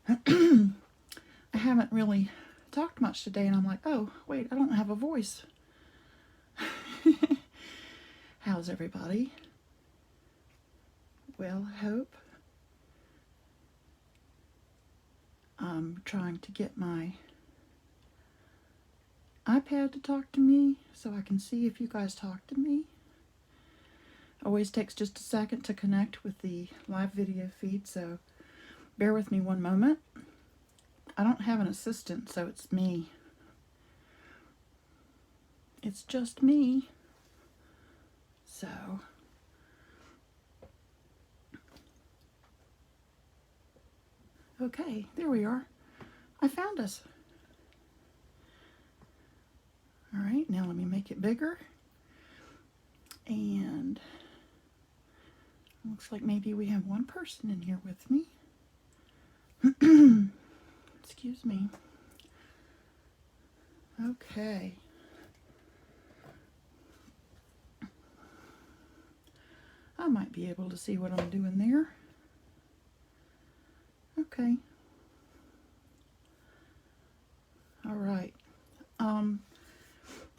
I haven't really talked much today, and I'm like, oh, wait, I don't have a voice. How's everybody? Well, I hope. I'm trying to get my iPad to talk to me so I can see if you guys talk to me. Always takes just a second to connect with the live video feed, so bear with me one moment. I don't have an assistant, so it's me. It's just me. So, okay, there we are. I found us. All right, now let me make it bigger. And looks like maybe we have one person in here with me. Excuse me. Okay. I might be able to see what I'm doing there. Okay. All right.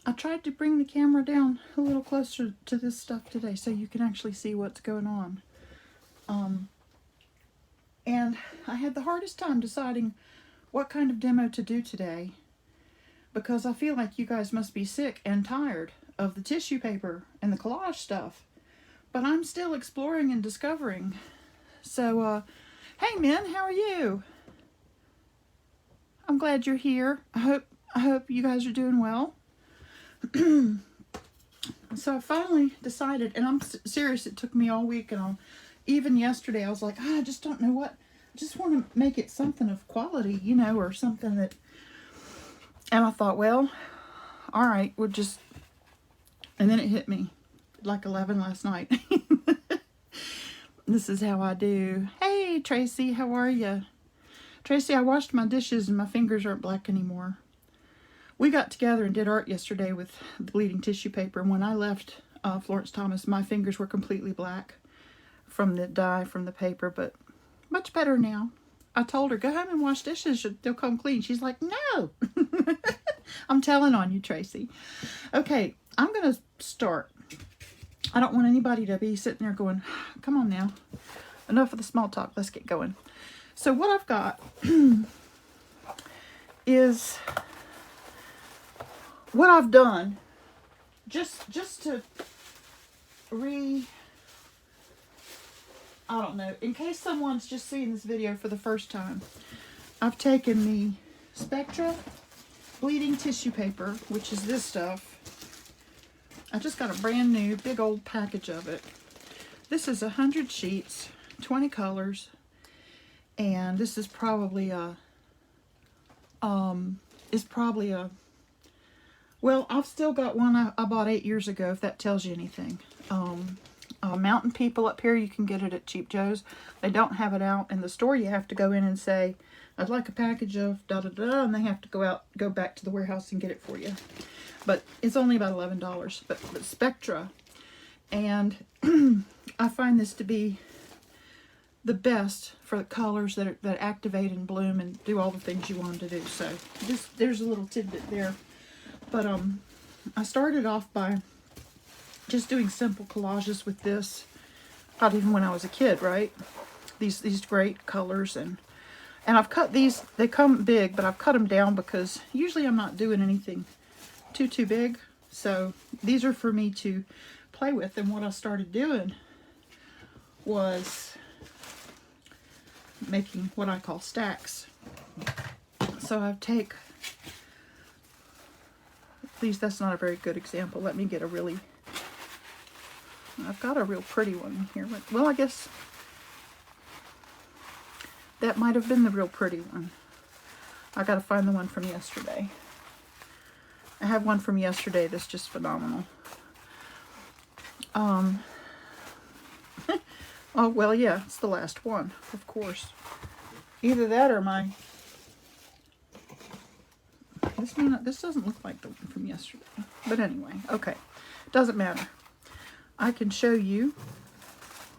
I tried to bring the camera down a little closer to this stuff today so you can actually see what's going on. And I had the hardest time deciding what kind of demo to do today because I feel like you guys must be sick and tired of the tissue paper and the collage stuff. But I'm still exploring and discovering. So, hey men, how are you? I'm glad you're here. I hope you guys are doing well. So I finally decided, and I'm serious, it took me all week, and even yesterday I was like, I just don't know what, I just want to make it something of quality, you know, or something that, and I thought, well, all right, we'll just, and then it hit me like 11 last night. This is how I do. Hey Tracy, how are you? Tracy, I washed my dishes and my fingers aren't black anymore. We got together and did art yesterday with the bleeding tissue paper, and when I left Florence Thomas, my fingers were completely black from the dye from the paper, but much better now. I told her, go home and wash dishes, they'll come clean. She's like, no. I'm telling on you, Tracy. Okay, I'm going to start. I don't want anybody to be sitting there going, come on now. Enough of the small talk, let's get going. So what I've got is what I've done, just to I don't know, in case someone's just seeing this video for the first time, I've taken the Spectra bleeding tissue paper, which is this stuff. I just got a brand new big old package of it. This is 100 sheets, 20 colors, and this is probably a, well, I've still got one I bought 8 years ago, if that tells you anything. Mountain People up here, you can get it at Cheap Joe's. They don't have it out in the store. You have to go in and say, I'd like a package of da-da-da, and they have to go back to the warehouse and get it for you. But it's only about $11, but Spectra. And I find this to be the best for the colors that activate and bloom and do all the things you want them to do. So there's a little tidbit there. But I started off by just doing simple collages with this. Not even when I was a kid, right? These great colors, and I've cut these. They come big, but I've cut them down because usually I'm not doing anything too big. So these are for me to play with. And what I started doing was making what I call stacks. So I take, please, that's not a very good example. Let me get a really, I've got a real pretty one here. But, well, I guess that might have been the real pretty one. I got to find the one from yesterday. I have one from yesterday that's just phenomenal. Oh, well, yeah, it's the last one, of course. Either that or my, this doesn't look like the one from yesterday. But anyway, okay, doesn't matter. I can show you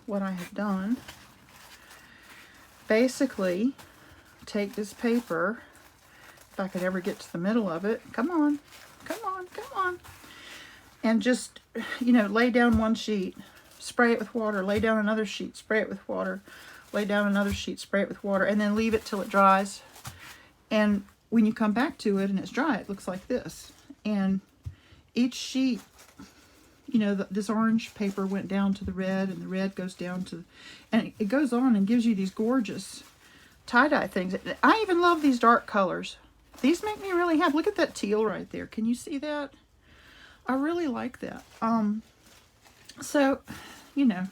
what I have done. Basically, take this paper, if I could ever get to the middle of it, come on, come on, come on, and just, you know, lay down one sheet, spray it with water, lay down another sheet, spray it with water, lay down another sheet, spray it with water, and then leave it till it dries. And when you come back to it and it's dry, it looks like this. And each sheet, you know, this orange paper went down to the red, and the red goes down to, and it goes on and gives you these gorgeous tie-dye things. I even love these dark colors. These make me really happy. Look at that teal right there. Can you see that? I really like that. So, you know,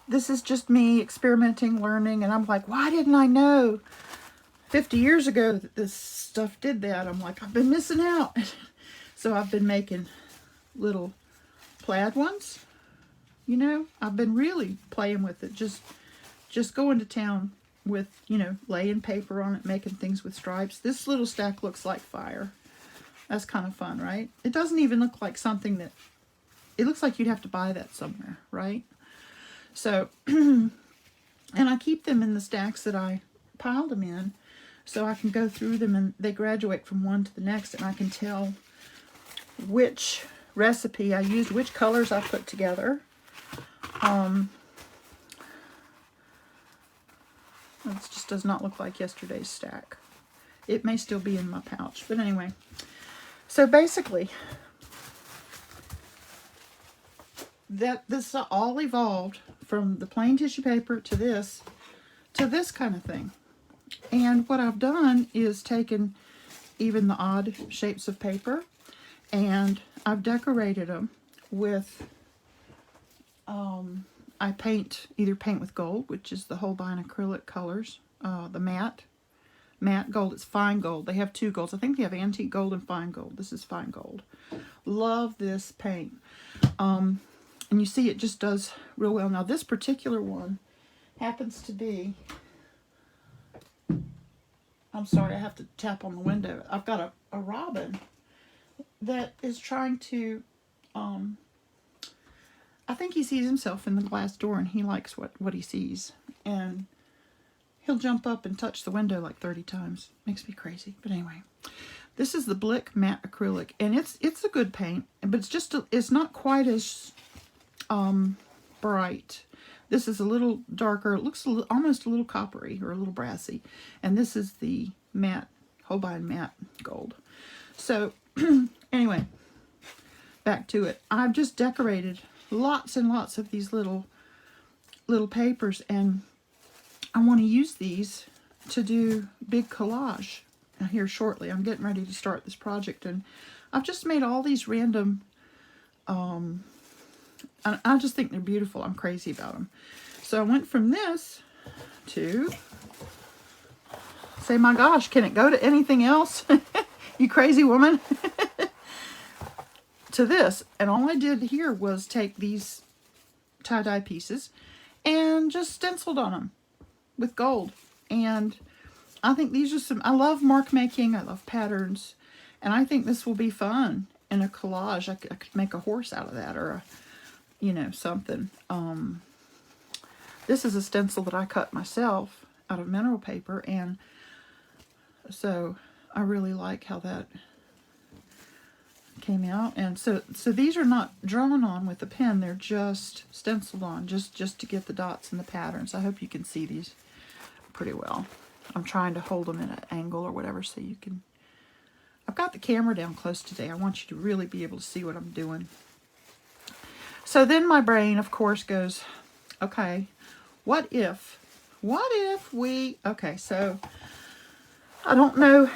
this is just me experimenting, learning, and I'm like, why didn't I know 50 years ago that this stuff did that? I'm like, I've been missing out. So I've been making little plaid ones. You know, I've been really playing with it, just going to town with, you know, laying paper on it, making things with stripes. This little stack looks like fire. That's kind of fun, right? It doesn't even look like something that, it looks like you'd have to buy that somewhere, right? So, and I keep them in the stacks that I piled them in, so I can go through them, and they graduate from one to the next, and I can tell which recipe I used, which colors I put together. This just does not look like yesterday's stack. It may still be in my pouch, but anyway. So basically, this all evolved from the plain tissue paper to this kind of thing. And what I've done is taken even the odd shapes of paper, and I've decorated them with, I either paint with gold, which is the Holbein acrylic colors, the matte gold. It's fine gold. They have two golds. I think they have antique gold and fine gold. This is fine gold. Love this paint. And you see it just does real well. Now this particular one happens to be, I'm sorry, I have to tap on the window. I've got a robin that is trying to, I think he sees himself in the glass door, and he likes what he sees. And he'll jump up and touch the window like 30 times. Makes me crazy. But anyway, this is the Blick Matte Acrylic, and it's a good paint, but it's not quite as bright. This is a little darker. It looks almost a little coppery or a little brassy. And this is the matte, Holbein matte gold. So anyway, back to it. I've just decorated lots and lots of these little papers, and I want to use these to do big collage here shortly. I'm getting ready to start this project, and I've just made all these random, I just think they're beautiful. I'm crazy about them. So I went from this to, say, my gosh, can it go to anything else? You crazy woman. To this. And all I did here was take these tie-dye pieces and just stenciled on them with gold. And I think these are some, I love mark making, I love patterns, and I think this will be fun in a collage. I could make a horse out of that, or a, you know, something. This is a stencil that I cut myself out of mineral paper, and so I really like how that came out. And so these are not drawn on with a pen, they're just stenciled on, just to get the dots and the patterns. I hope you can see these pretty well. I'm trying to hold them in an angle or whatever so you can, I've got the camera down close today. I want you to really be able to see what I'm doing. So then my brain, of course, goes, okay, what if we, okay, so I don't know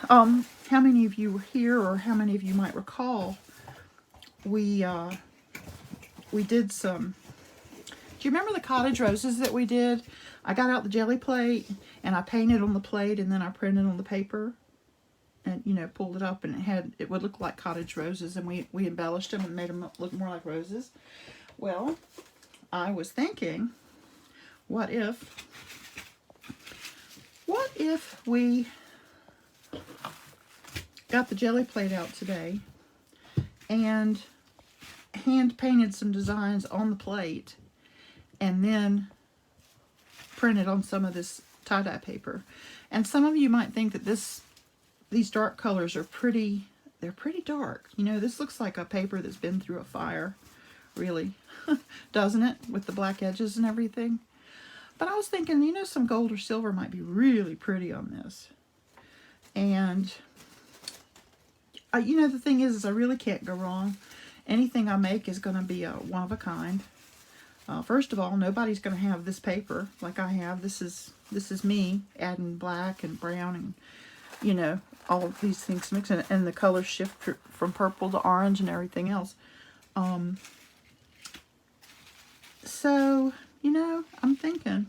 how many of you were here or how many of you might recall, we did some, do you remember the cottage roses that we did? I got out the Gelli Plate, and I painted on the plate, and then I printed on the paper, and, you know, pulled it up, and it would look like cottage roses, and we embellished them and made them look more like roses. Well, I was thinking, what if we got the Gelli Plate out today and hand painted some designs on the plate, and then printed on some of this tie-dye paper. And some of you might think that these dark colors are pretty, they're pretty dark. You know, this looks like a paper that's been through a fire, really, doesn't it? With the black edges and everything. But I was thinking, you know, some gold or silver might be really pretty on this. And, you know, the thing is I really can't go wrong. Anything I make is going to be a one of a kind. First of all, nobody's going to have this paper like I have. This is me adding black and brown and, you know, all of these things mixing, and the colors shift from purple to orange and everything else. So, you know, I'm thinking,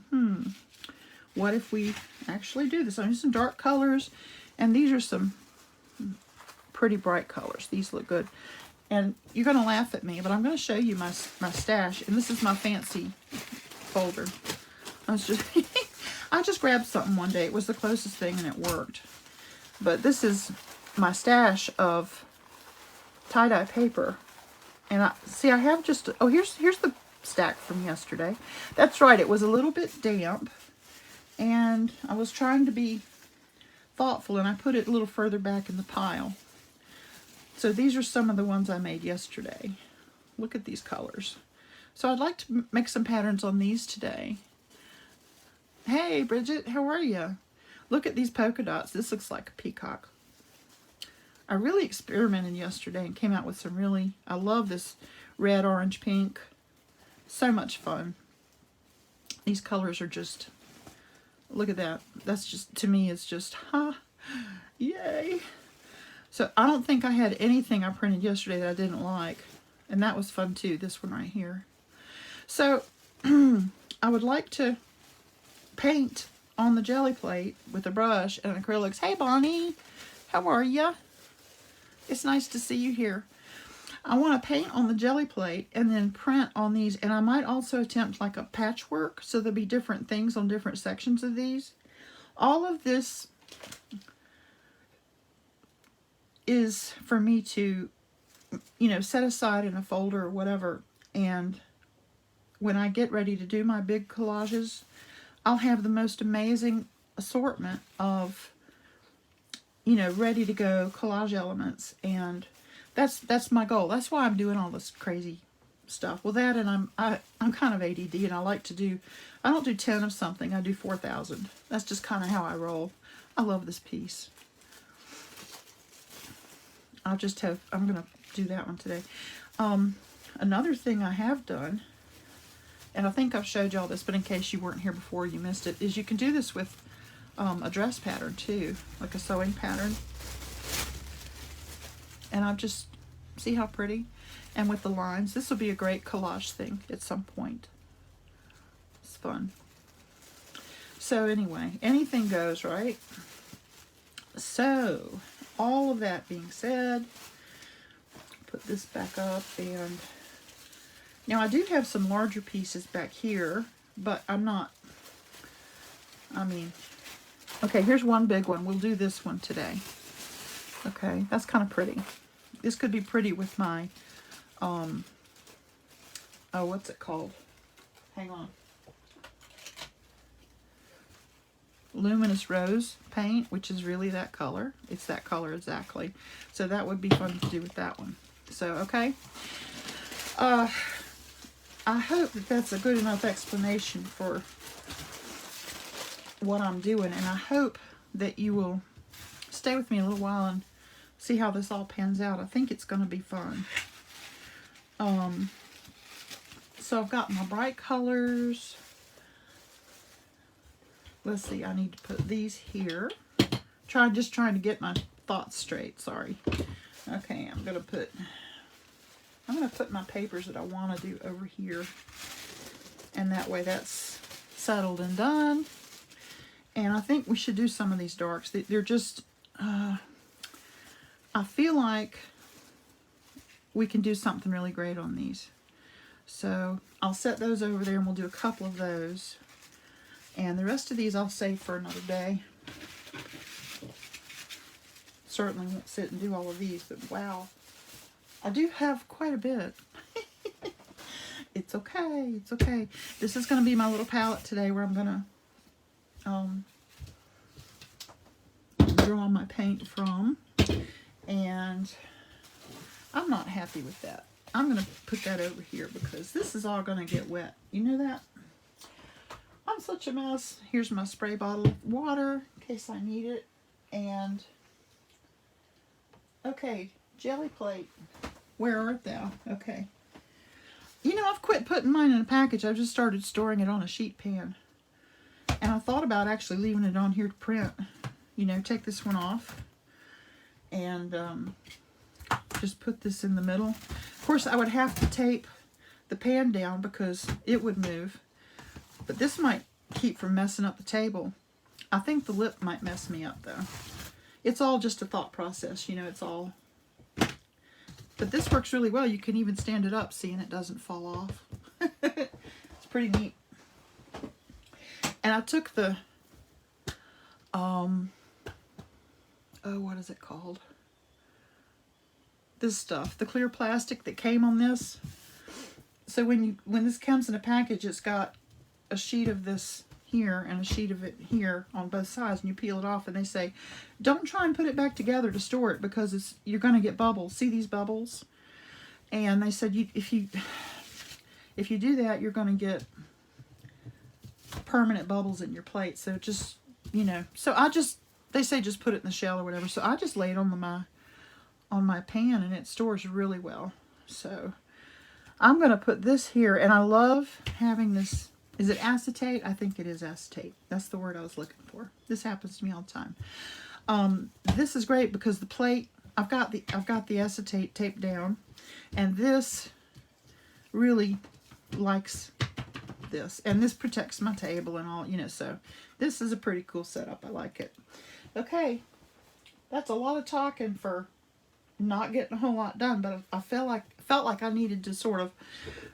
what if we actually do this? I'm using some dark colors, and these are some pretty bright colors. These look good. And you're going to laugh at me, but I'm going to show you my stash. And this is my fancy folder. I just grabbed something one day. It was the closest thing, and it worked. But this is my stash of tie-dye paper. And I have just, oh, here's the stack from yesterday. That's right, it was a little bit damp. And I was trying to be thoughtful, and I put it a little further back in the pile. So these are some of the ones I made yesterday. Look at these colors. So I'd like to make some patterns on these today. Hey, Bridget, how are you? Look at these polka dots. This looks like a peacock. I really experimented yesterday and came out with some really, I love this red, orange, pink. So much fun. These colors are just, look at that. That's just, to me, it's just, yay. So I don't think I had anything I printed yesterday that I didn't like. And that was fun too, this one right here. So I would like to paint on the Gelli Plate with a brush and acrylics. Hey Bonnie, how are ya? It's nice to see you here. I want to paint on the Gelli Plate and then print on these. And I might also attempt like a patchwork, so there'll be different things on different sections of these. All of this is for me to, you know, set aside in a folder or whatever, and when I get ready to do my big collages, I'll have the most amazing assortment of, you know, ready to go collage elements, and that's my goal. That's why I'm doing all this crazy stuff. Well, that, and I'm kind of ADD, and I like to do, I don't do 10 of something, I do 4,000. That's just kind of how I roll. I love this piece. I'm going to do that one today. Another thing I have done, and I think I've showed y'all this, but in case you weren't here before, you missed it, is you can do this with a dress pattern too, like a sewing pattern. And I've just, see how pretty? And with the lines, this will be a great collage thing at some point. It's fun. So anyway, anything goes, right? So, all of that being said, put this back up, and now I do have some larger pieces back here, but I'm not, I mean, okay, here's one big one. We'll do this one today. Okay, that's kind of pretty. This could be pretty with my, oh, what's it called? Hang on. Luminous Rose paint, which is really that color. It's that color exactly. So that would be fun to do with that one. So, okay. I hope that that's a good enough explanation for what I'm doing. And I hope that you will stay with me a little while and see how this all pans out. I think it's going to be fun. So I've got my bright colors. Let's see, I need to put these here. Just trying to get my thoughts straight, sorry. Okay, I'm gonna put my papers that I want to do over here. And that way that's settled and done. And I think we should do some of these darks. They're just, I feel like we can do something really great on these. So I'll set those over there, and we'll do a couple of those. And the rest of these I'll save for another day. Certainly won't sit and do all of these, but wow. I do have quite a bit. It's okay, it's okay. This is going to be my little palette today where I'm going to draw my paint from, and I'm not happy with that. I'm going to put that over here because this is all going to get wet. You know that? I'm such a mess. Here's my spray bottle of water in case I need it. And, okay, Gelli Plate. Where art thou? Okay. You know, I've quit putting mine in a package. I've just started storing it on a sheet pan. And I thought about actually leaving it on here to print. You know, take this one off and just put this in the middle. Of course, I would have to tape the pan down because it would move. But this might keep from messing up the table. I think the lip might mess me up, though. It's all just a thought process, you know, it's all... But this works really well. You can even stand it up, see, and it doesn't fall off. It's pretty neat. And I took the... oh, what is it called? This stuff, the clear plastic that came on this. So when this comes in a package, it's got a sheet of this here and a sheet of it here on both sides, and you peel it off, and they say, don't try and put it back together to store it because you're going to get bubbles. See these bubbles? And they said if you do that, you're going to get permanent bubbles in your plate. So just, you know, so they say just put it in the shell or whatever. So I just lay it on my pan, and it stores really well. So I'm going to put this here, and I love having this. Is it acetate? I think it is acetate. That's the word I was looking for. This happens to me all the time. This is great because the plate, I've got the acetate taped down, and this really likes this, and this protects my table and all, you know, so this is a pretty cool setup. I like it. Okay, that's a lot of talking for not getting a whole lot done, but I felt like I needed to sort of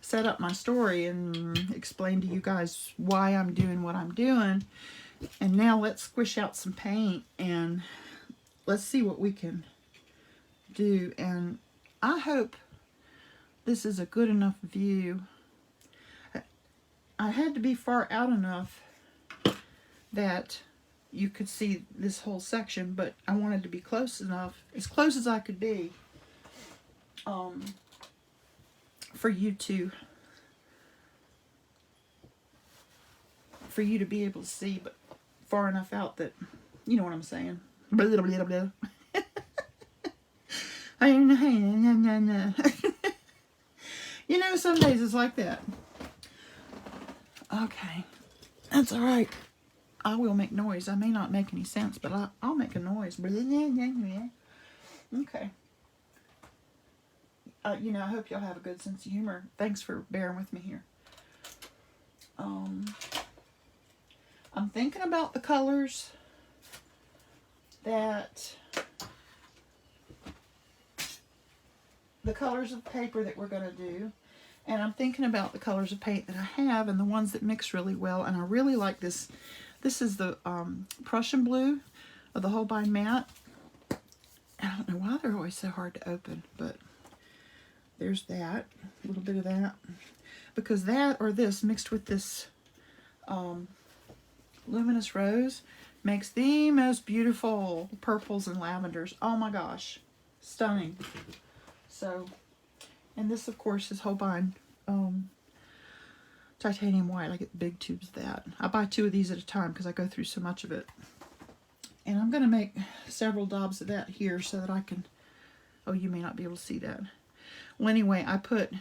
set up my story and explain to you guys why I'm doing what I'm doing. And now let's squish out some paint and let's see what we can do. And I hope this is a good enough view. I had to be far out enough that you could see this whole section, but I wanted to be close enough, as close as I could be, for you to be able to see, but far enough out that, you know what I'm saying. Blah, blah, blah, blah. You know, some days it's like that. Okay, that's all right. I will make noise. I may not make any sense, but I'll make a noise. Okay. You know, I hope y'all have a good sense of humor. Thanks for bearing with me here. I'm thinking about the colors of paper that we're going to do. And I'm thinking about the colors of paint that I have and the ones that mix really well. And I really like this. This is the Prussian blue of the Holbein matte. I don't know why they're always so hard to open, but there's that. A little bit of that. Because that or this mixed with this luminous rose makes the most beautiful purples and lavenders. Oh my gosh. Stunning. So, and this of course is Holbein titanium white. I get big tubes of that. I buy 2 of these at a time because I go through so much of it. And I'm going to make several daubs of that here so that I can... Oh, you may not be able to see that. Well, anyway, I put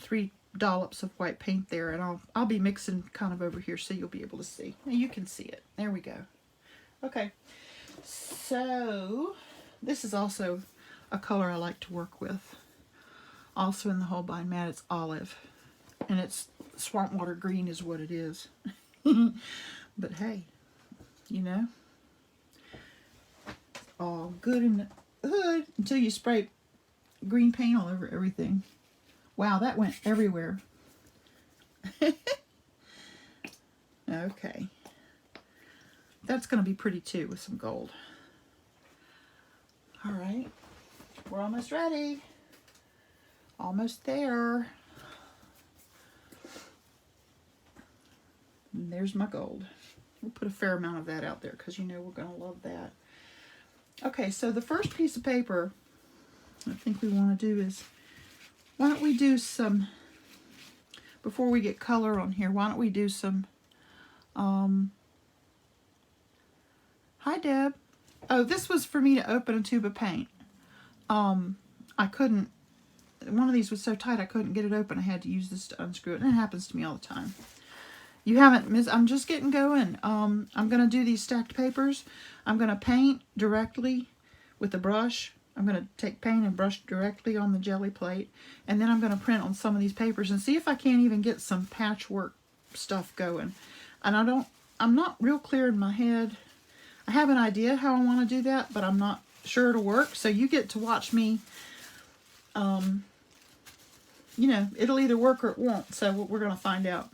3 dollops of white paint there, and I'll be mixing kind of over here so you'll be able to see. Now you can see it. There we go. Okay. So, this is also a color I like to work with. Also in the Holbein matte, it's olive. And it's swamp water green is what it is. But hey, you know, all good in the hood until you spray green paint all over everything. Wow, that went everywhere. Okay. That's going to be pretty too with some gold. All right. We're almost ready. Almost there. And there's my gold. we'll put a fair amount of that out there because you know we're going to love that. Okay, so the first piece of paper I think we want to do is, why don't we do some, before we get color on here, why don't we do some, hi Deb. Oh, this was for me to open a tube of paint. I couldn't, one of these was so tight I couldn't get it open. I had to use this to unscrew it, and it happens to me all the time. You haven't missed, I'm just getting going. I'm going to do these stacked papers. I'm going to paint directly with a brush. I'm going to take paint and brush directly on the Gelli plate, and then I'm going to print on some of these papers and see if I can't even get some patchwork stuff going. And I'm not real clear in my head. I have an idea how I want to do that, but I'm not sure it'll work. So you get to watch me. You know, it'll either work or it won't. So we're going to find out.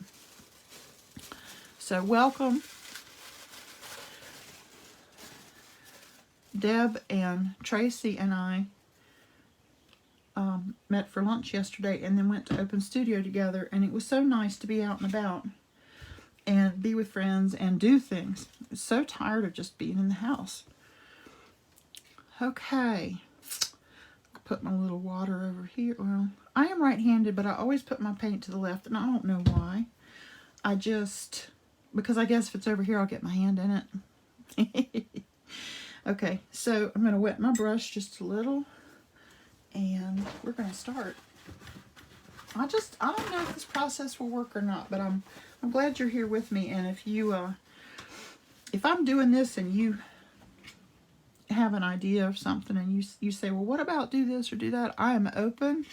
So welcome. Deb and Tracy and I met for lunch yesterday and then went to Open Studio together, and it was so nice to be out and about and be with friends and do things. I was so tired of just being in the house. Okay, put my little water over here. Well, I am right-handed, but I always put my paint to the left, and I don't know why. Because I guess if it's over here, I'll get my hand in it. Okay, so I'm going to wet my brush just a little, and we're going to start. I don't know if this process will work or not, but I'm glad you're here with me. And if I'm doing this and you have an idea of something and you say, well, what about do this or do that? I am open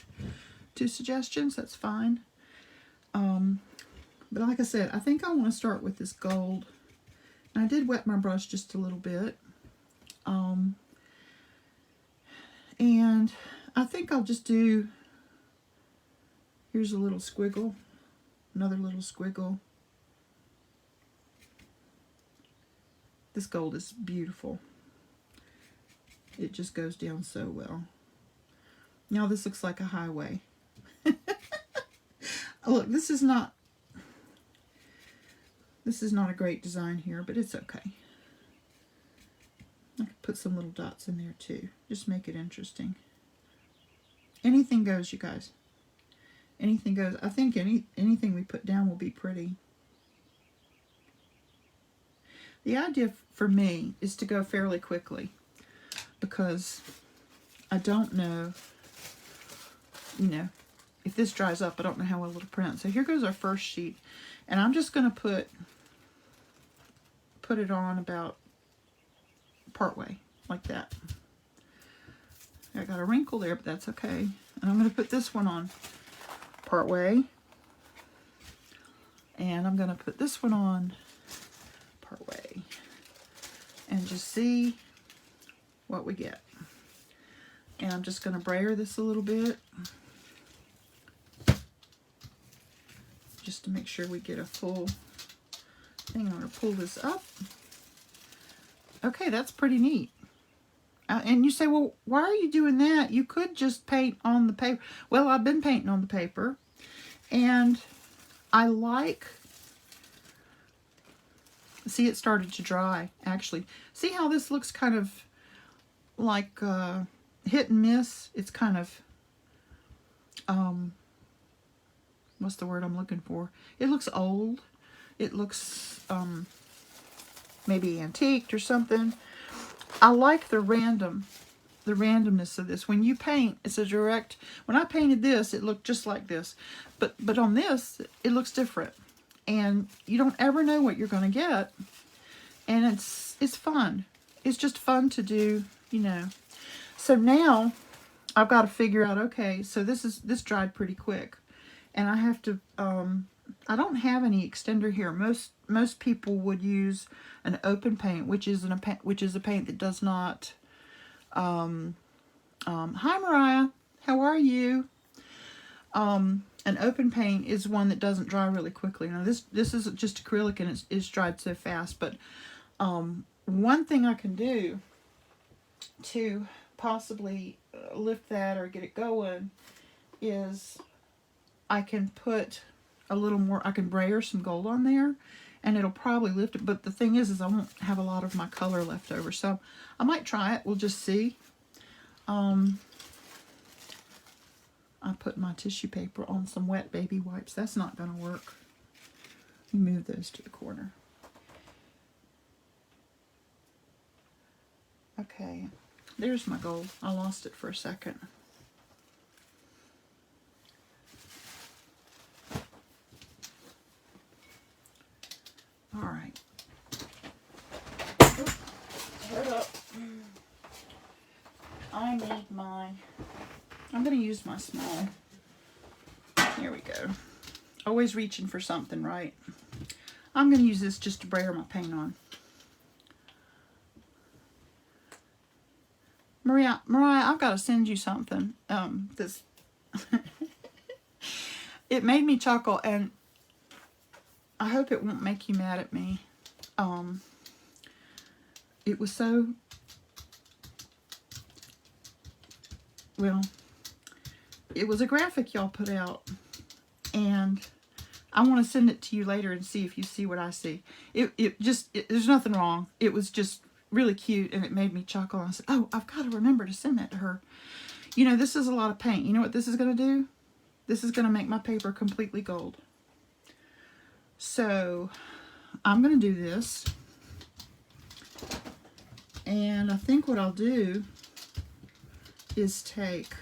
to suggestions. That's fine. But like I said, I think I want to start with this gold. And I did wet my brush just a little bit. And I think I'll just do, here's a little squiggle, another little squiggle. This gold is beautiful. It just goes down so well. Now this looks like a highway. Look, this is not a great design here, but it's okay. I could put some little dots in there too. Just make it interesting. Anything goes, you guys. Anything goes. I think anything we put down will be pretty. The idea for me is to go fairly quickly because I don't know, if this dries up, I don't know how well it'll print. So here goes our first sheet, and I'm just going to put it on about partway, like that. I got a wrinkle there, but that's okay. And I'm going to put this one on partway, and I'm going to put this one on partway, and just see what we get. And I'm just going to brayer this a little bit, just to make sure we get a full thing. I'm going to pull this up. Okay, that's pretty neat. And you say, well, why are you doing that? You could just paint on the paper. Well, I've been painting on the paper, and I like, see, it started to dry, actually. See how this looks kind of like hit and miss? It's kind of, what's the word I'm looking for? It looks old. It looks maybe antiqued or something. I like the randomness of this. When you paint, it's a direct, when I painted this, it looked just like this. But on this, it looks different. And you don't ever know what you're going to get. And it's fun. It's just fun to do, So now, I've got to figure out, okay, so this dried pretty quick. And I have to, I don't have any extender here. Most people would use an open paint, which is a paint that does not. Hi Mariah, how are you? An open paint is one that doesn't dry really quickly. Now this is just acrylic and it's dried so fast. But one thing I can do to possibly lift that or get it going is I can put a little more, I can brayer some gold on there, and it'll probably lift it. But the thing is I won't have a lot of my color left over. So I might try it. We'll just see. I put my tissue paper on some wet baby wipes. That's not going to work. Move those to the corner. Okay, there's my gold. I lost it for a second. All right. Hold up. I need my... I'm going to use my small. Here we go. Always reaching for something, right? I'm going to use this just to brayer my paint on. Mariah, I've got to send you something. This it made me chuckle, and I hope it won't make you mad at me. It was so... Well, it was a graphic y'all put out, and I want to send it to you later and see if you see what I see. There's nothing wrong. It was just really cute, and it made me chuckle. I said, oh, I've got to remember to send that to her. You know, this is a lot of paint. You know what this is going to do? This is going to make my paper completely gold. So I'm going to do this, and I think what I'll do is take,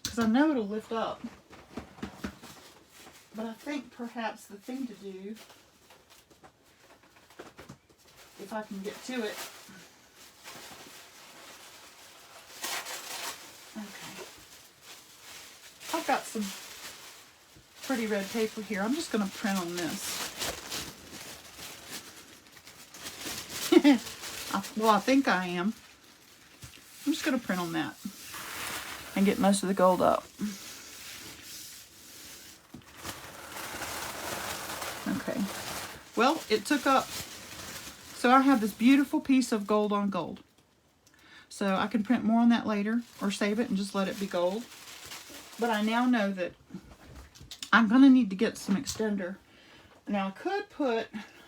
because I know it'll lift up, but I think perhaps the thing to do, if I can get to it, okay, I've got some pretty red paper here. I'm just going to print on this. Well, I think I am. I'm just going to print on that and get most of the gold up. Okay. Well, it took up, so I have this beautiful piece of gold on gold. So I can print more on that later or save it and just let it be gold. But I now know that I'm going to need to get some extender. Now I could put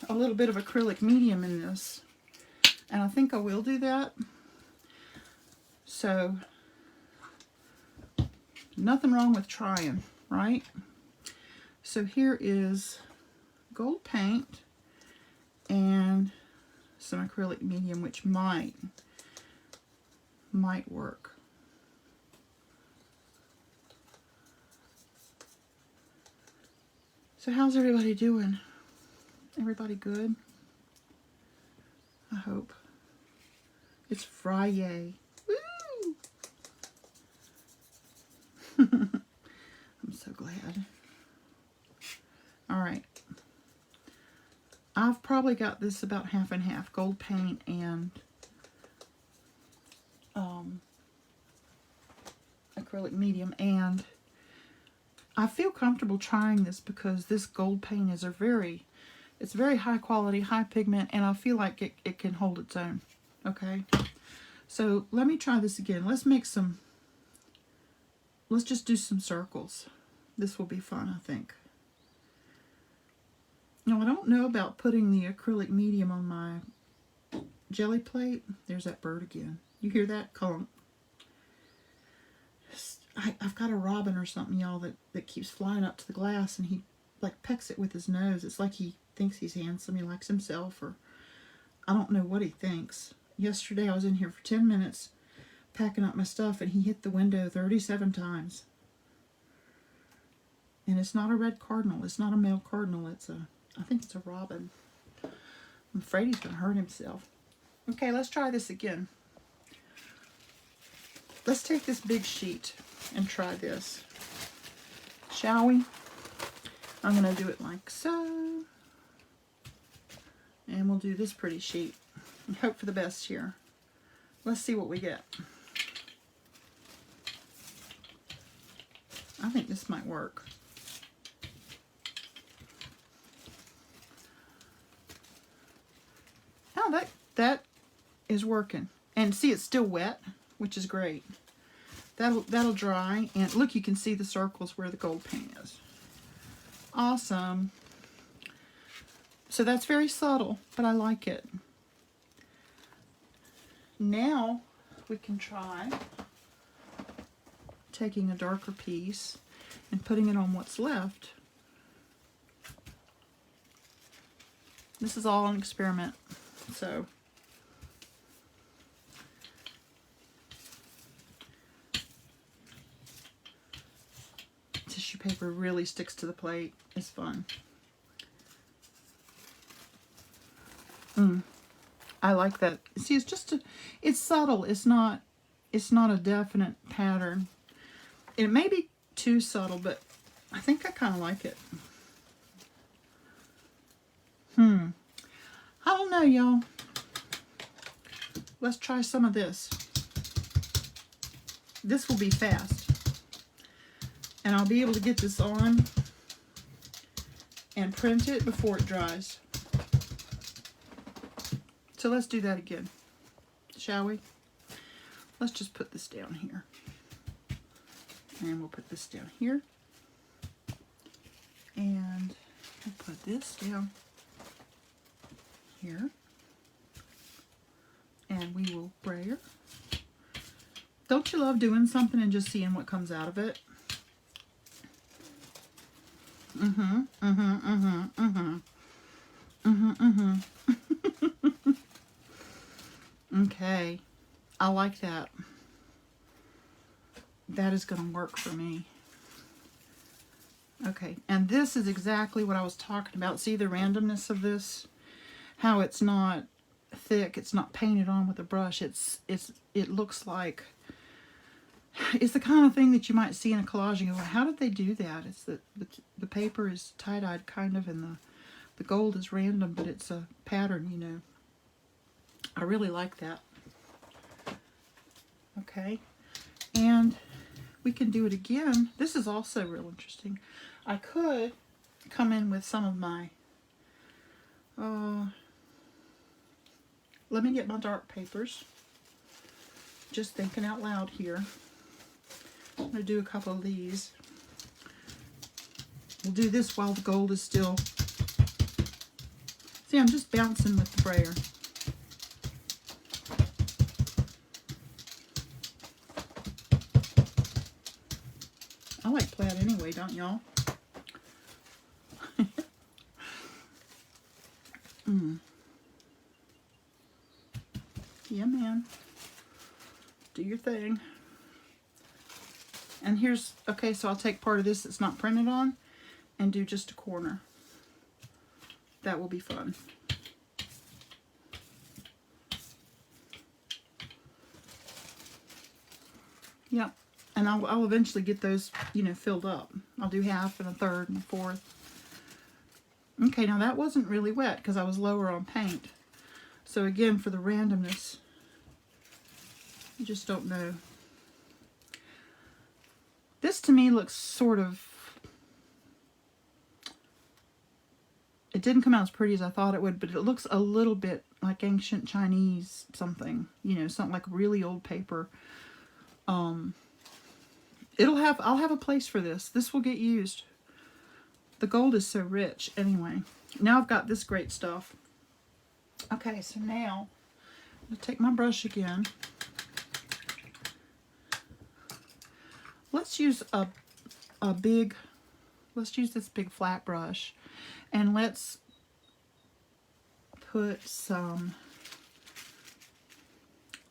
a little bit of acrylic medium in this, and I think I will do that. So, nothing wrong with trying, right? So here is gold paint and some acrylic medium, which might work. So how's everybody doing? Everybody good? I hope. It's Friday. I'm so glad. All right. I've probably got this about half and half, gold paint and acrylic medium, and I feel comfortable trying this because this gold paint is it's very high quality, high pigment, and I feel like it can hold its own. Okay. So let me try this again. Let's just do some circles. This will be fun, I think. Now, I don't know about putting the acrylic medium on my Gelli Plate. There's that bird again. You hear that? Clunk. I've got a robin or something, y'all, that keeps flying up to the glass, and he, like, pecks it with his nose. It's like he thinks he's handsome. He likes himself, or I don't know what he thinks. Yesterday, I was in here for 10 minutes packing up my stuff, and he hit the window 37 times. And it's not a red cardinal. It's not a male cardinal. I think it's a robin. I'm afraid he's going to hurt himself. Okay, let's try this again. Let's take this big sheet and try this. Shall we? I'm going to do it like so. And we'll do this pretty sheet. And hope for the best here. Let's see what we get. I think this might work. Oh, that is working. And see, it's still wet, which is great. That'll dry, and look, you can see the circles where the gold paint is. Awesome. So that's very subtle, but I like it. Now we can try taking a darker piece and putting it on what's left. This is all an experiment, so tissue paper really sticks to the plate. It's fun. I like that. See, it's just it's subtle. It's not a definite pattern. It may be too subtle, but I think I kind of like it. I don't know, y'all. Let's try some of this. This will be fast. And I'll be able to get this on and print it before it dries. So let's do that again, shall we? Let's just put this down here. And we'll put this down here. And we'll put this down here. And we will brayer. Don't you love doing something and just seeing what comes out of it? Okay, I like that. That is going to work for me. Okay, and this is exactly what I was talking about. See the randomness of this? How it's not thick, it's not painted on with a brush. It looks like, it's the kind of thing that you might see in a collage and go, well, how did they do that? It's the paper is tie-dyed kind of, and the gold is random, but it's a pattern, you know. I really like that. Okay, and we can do it again. This is also real interesting. I could come in with some of my, let me get my dark papers. Just thinking out loud here. I'm going to do a couple of these. We'll do this while the gold is still. See, I'm just bouncing with the brayer. I like plaid anyway, don't y'all? Yeah, man. Do your thing. And here's, okay, so I'll take part of this that's not printed on and do just a corner. That will be fun. Yep. And I'll eventually get those, you know, filled up. I'll do half and a third and a fourth. Okay, now that wasn't really wet because I was lower on paint. So again, for the randomness, you just don't know. This to me looks sort of, it didn't come out as pretty as I thought it would, but it looks a little bit like ancient Chinese something, you know, something like really old paper. I'll have a place for this. This will get used. The gold is so rich. Anyway, now I've got this great stuff. Okay, so now I'm going to take my brush again. Let's use let's use this big flat brush, and let's put some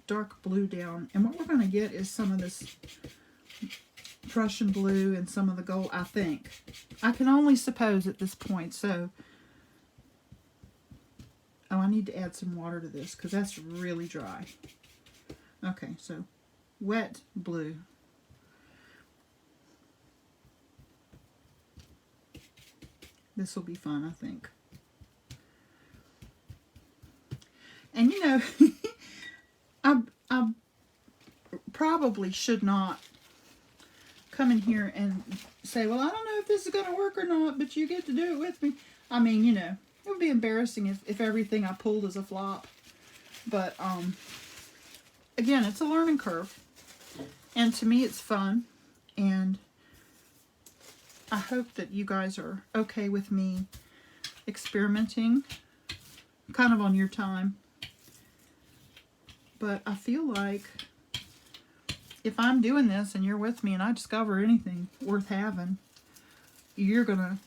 dark blue down. And what we're going to get is some of this Prussian blue and some of the gold, I think. I can only suppose at this point, so. Oh, I need to add some water to this because that's really dry. Okay, so wet blue. This will be fun, I think. And you know, I probably should not come in here and say, well, I don't know if this is going to work or not, but you get to do it with me. I mean, you know, it would be embarrassing if everything I pulled is a flop. But, again, it's a learning curve. And to me, it's fun. And I hope that you guys are okay with me experimenting, kind of on your time. But I feel like if I'm doing this and you're with me and I discover anything worth having, you're going to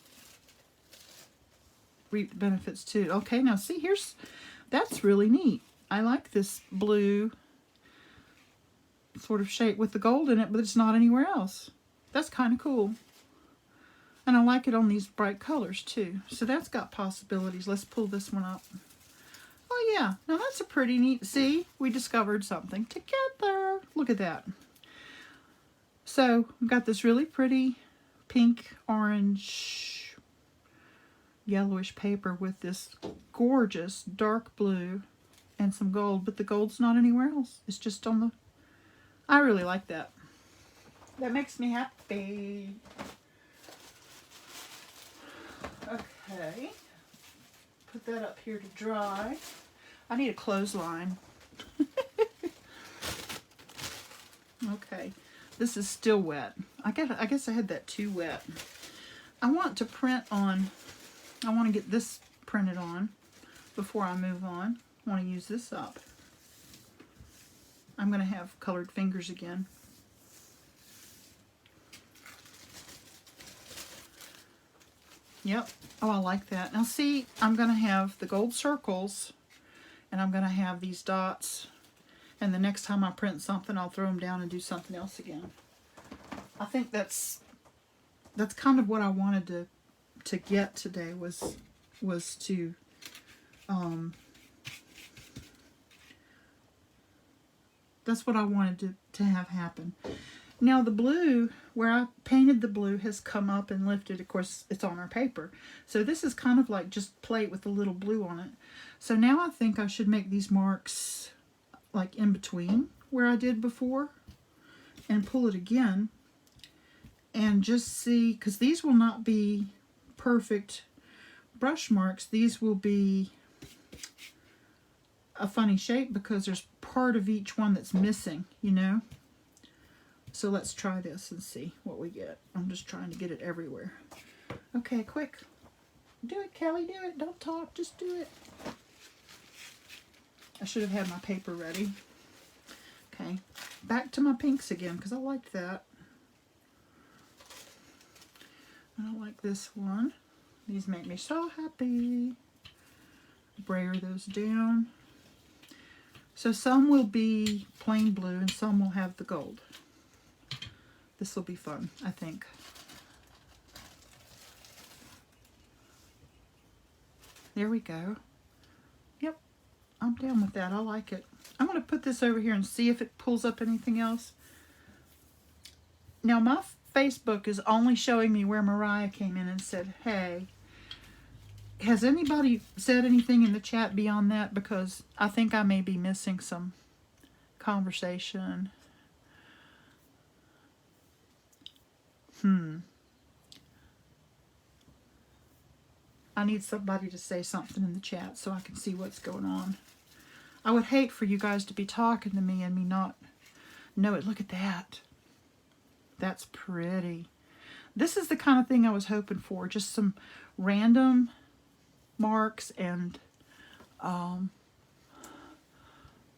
reap the benefits too. Okay, now see, that's really neat. I like this blue sort of shape with the gold in it, but it's not anywhere else. That's kind of cool. And I like it on these bright colors too. So that's got possibilities. Let's pull this one up. Oh yeah, now that's a pretty neat, see, we discovered something together. Look at that. So we've got this really pretty pink, orange, yellowish paper with this gorgeous dark blue and some gold, but the gold's not anywhere else. It's just on the, I really like that. That makes me happy. Okay, put that up here to dry. I need a clothesline. Okay, this is still wet. I guess I had that too wet. I want to print on, I want to get this printed on before I move on. I want to use this up. I'm going to have colored fingers again. Yep. Oh, I like that. Now see, I'm going to have the gold circles and I'm going to have these dots, and the next time I print something I'll throw them down and do something else again. I think that's kind of what I wanted to get today was to that's what I wanted to have happen. Now the blue, where I painted the blue, has come up and lifted. Of course, it's on our paper. So this is kind of like just plate with a little blue on it. So now I think I should make these marks like in between where I did before and pull it again and just see, because these will not be perfect brush marks. These will be a funny shape because there's part of each one that's missing, you know. So let's try this and see what we get. I'm just trying to get it everywhere. Okay, quick. Do it, Kelly, do it. Don't talk, just do it. I should have had my paper ready. Okay, back to my pinks again because I liked that. I like this one. These make me so happy. Brayer those down. So some will be plain blue and some will have the gold. This will be fun, I think. There we go. Yep, I'm down with that. I like it. I'm going to put this over here and see if it pulls up anything else. Now my Facebook is only showing me where Mariah came in and said, hey. Has anybody said anything in the chat beyond that? Because I think I may be missing some conversation. I need somebody to say something in the chat so I can see what's going on. I would hate for you guys to be talking to me and me not know it. Look at that. That's pretty. This is the kind of thing I was hoping for. Just some random marks and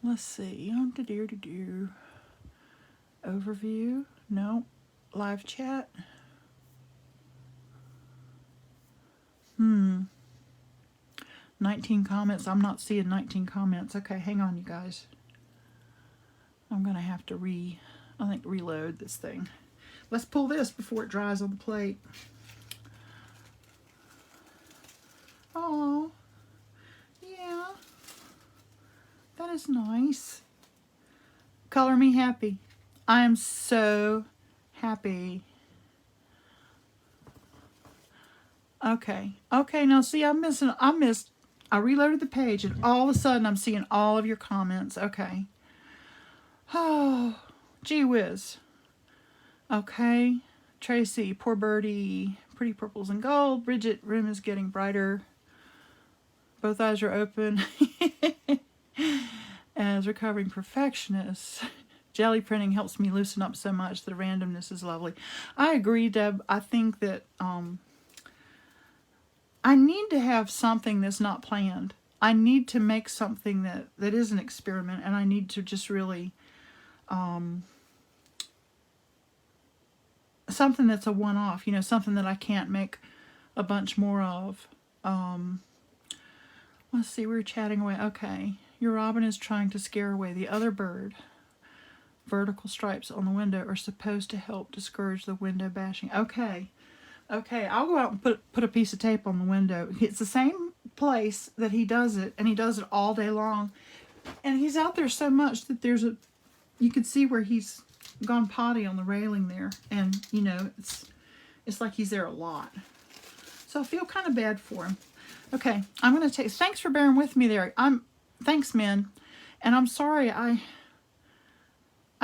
let's see. Overview. No. Live chat. 19 comments. I'm not seeing 19 comments. Okay, hang on, you guys. I'm gonna have to reload this thing. Let's pull this before it dries on the plate. Oh, yeah. That is nice. Color me happy. I am so happy. Okay. Okay, now see, I reloaded the page and all of a sudden I'm seeing all of your comments. Okay. Oh, gee whiz. Okay. Tracy, poor birdie, pretty purples and gold. Bridget, room is getting brighter. Both eyes are open. As recovering perfectionist. Jelly printing helps me loosen up so much. The randomness is lovely. I agree, Deb. I think that I need to have something that's not planned. I need to make something that is an experiment, and I need to just really, something that's a one-off, you know, something that I can't make a bunch more of. Let's see, we're chatting away. Okay. Your robin is trying to scare away the other bird. Vertical stripes on the window are supposed to help discourage the window bashing. Okay. Okay, I'll go out and put a piece of tape on the window. It's the same place that he does it, and he does it all day long. And he's out there so much that you can see where he's gone potty on the railing there. And, you know, it's like he's there a lot. So I feel kind of bad for him. Okay, I'm going to take, thanks for bearing with me there. Thanks, men. And I'm sorry, I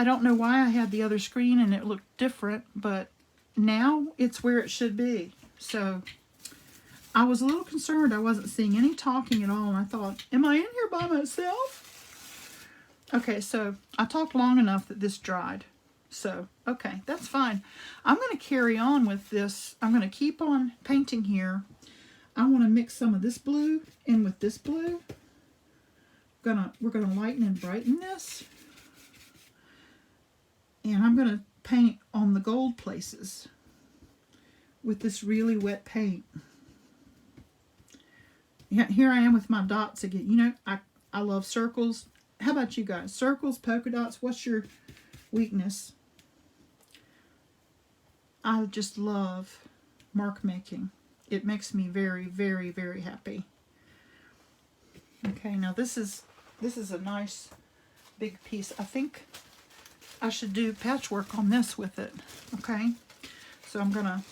don't know why I had the other screen and it looked different, but now it's where it should be. So I was a little concerned. I wasn't seeing any talking at all, and I thought, am I in here by myself? Okay, so I talked long enough that this dried. So, okay, that's fine. I'm going to carry on with this. I'm going to keep on painting here. I want to mix some of this blue in with this blue. We're gonna lighten and brighten this. And I'm going to paint on the gold places with this really wet paint. Yeah, here I am with my dots again. You know, I love circles. How about you guys? Circles, polka dots, what's your weakness? I just love mark making. It makes me very, very, very happy. Okay, now this is a nice big piece. I think I should do patchwork on this with it. Okay, so I'm gonna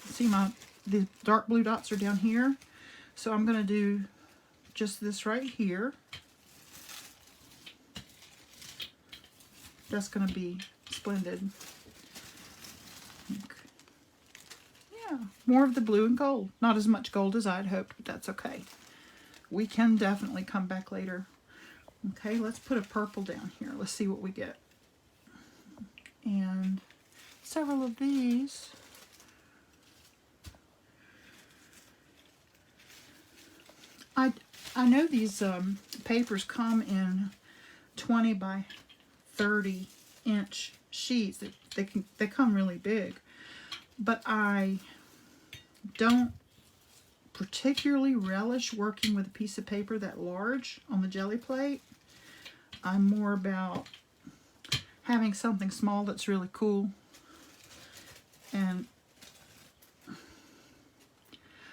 see the dark blue dots are down here, so I'm gonna do just this right here. That's gonna be splendid. Yeah, more of the blue and gold. Not as much gold as I'd hoped, but that's okay. We can definitely come back later. Okay, let's put a purple down here. Let's see what we get. And several of these. I know these papers come in 20 by 30 inch sheets. They come really big, but I don't particularly relish working with a piece of paper that large on the Gelli Plate. I'm more about having something small that's really cool. And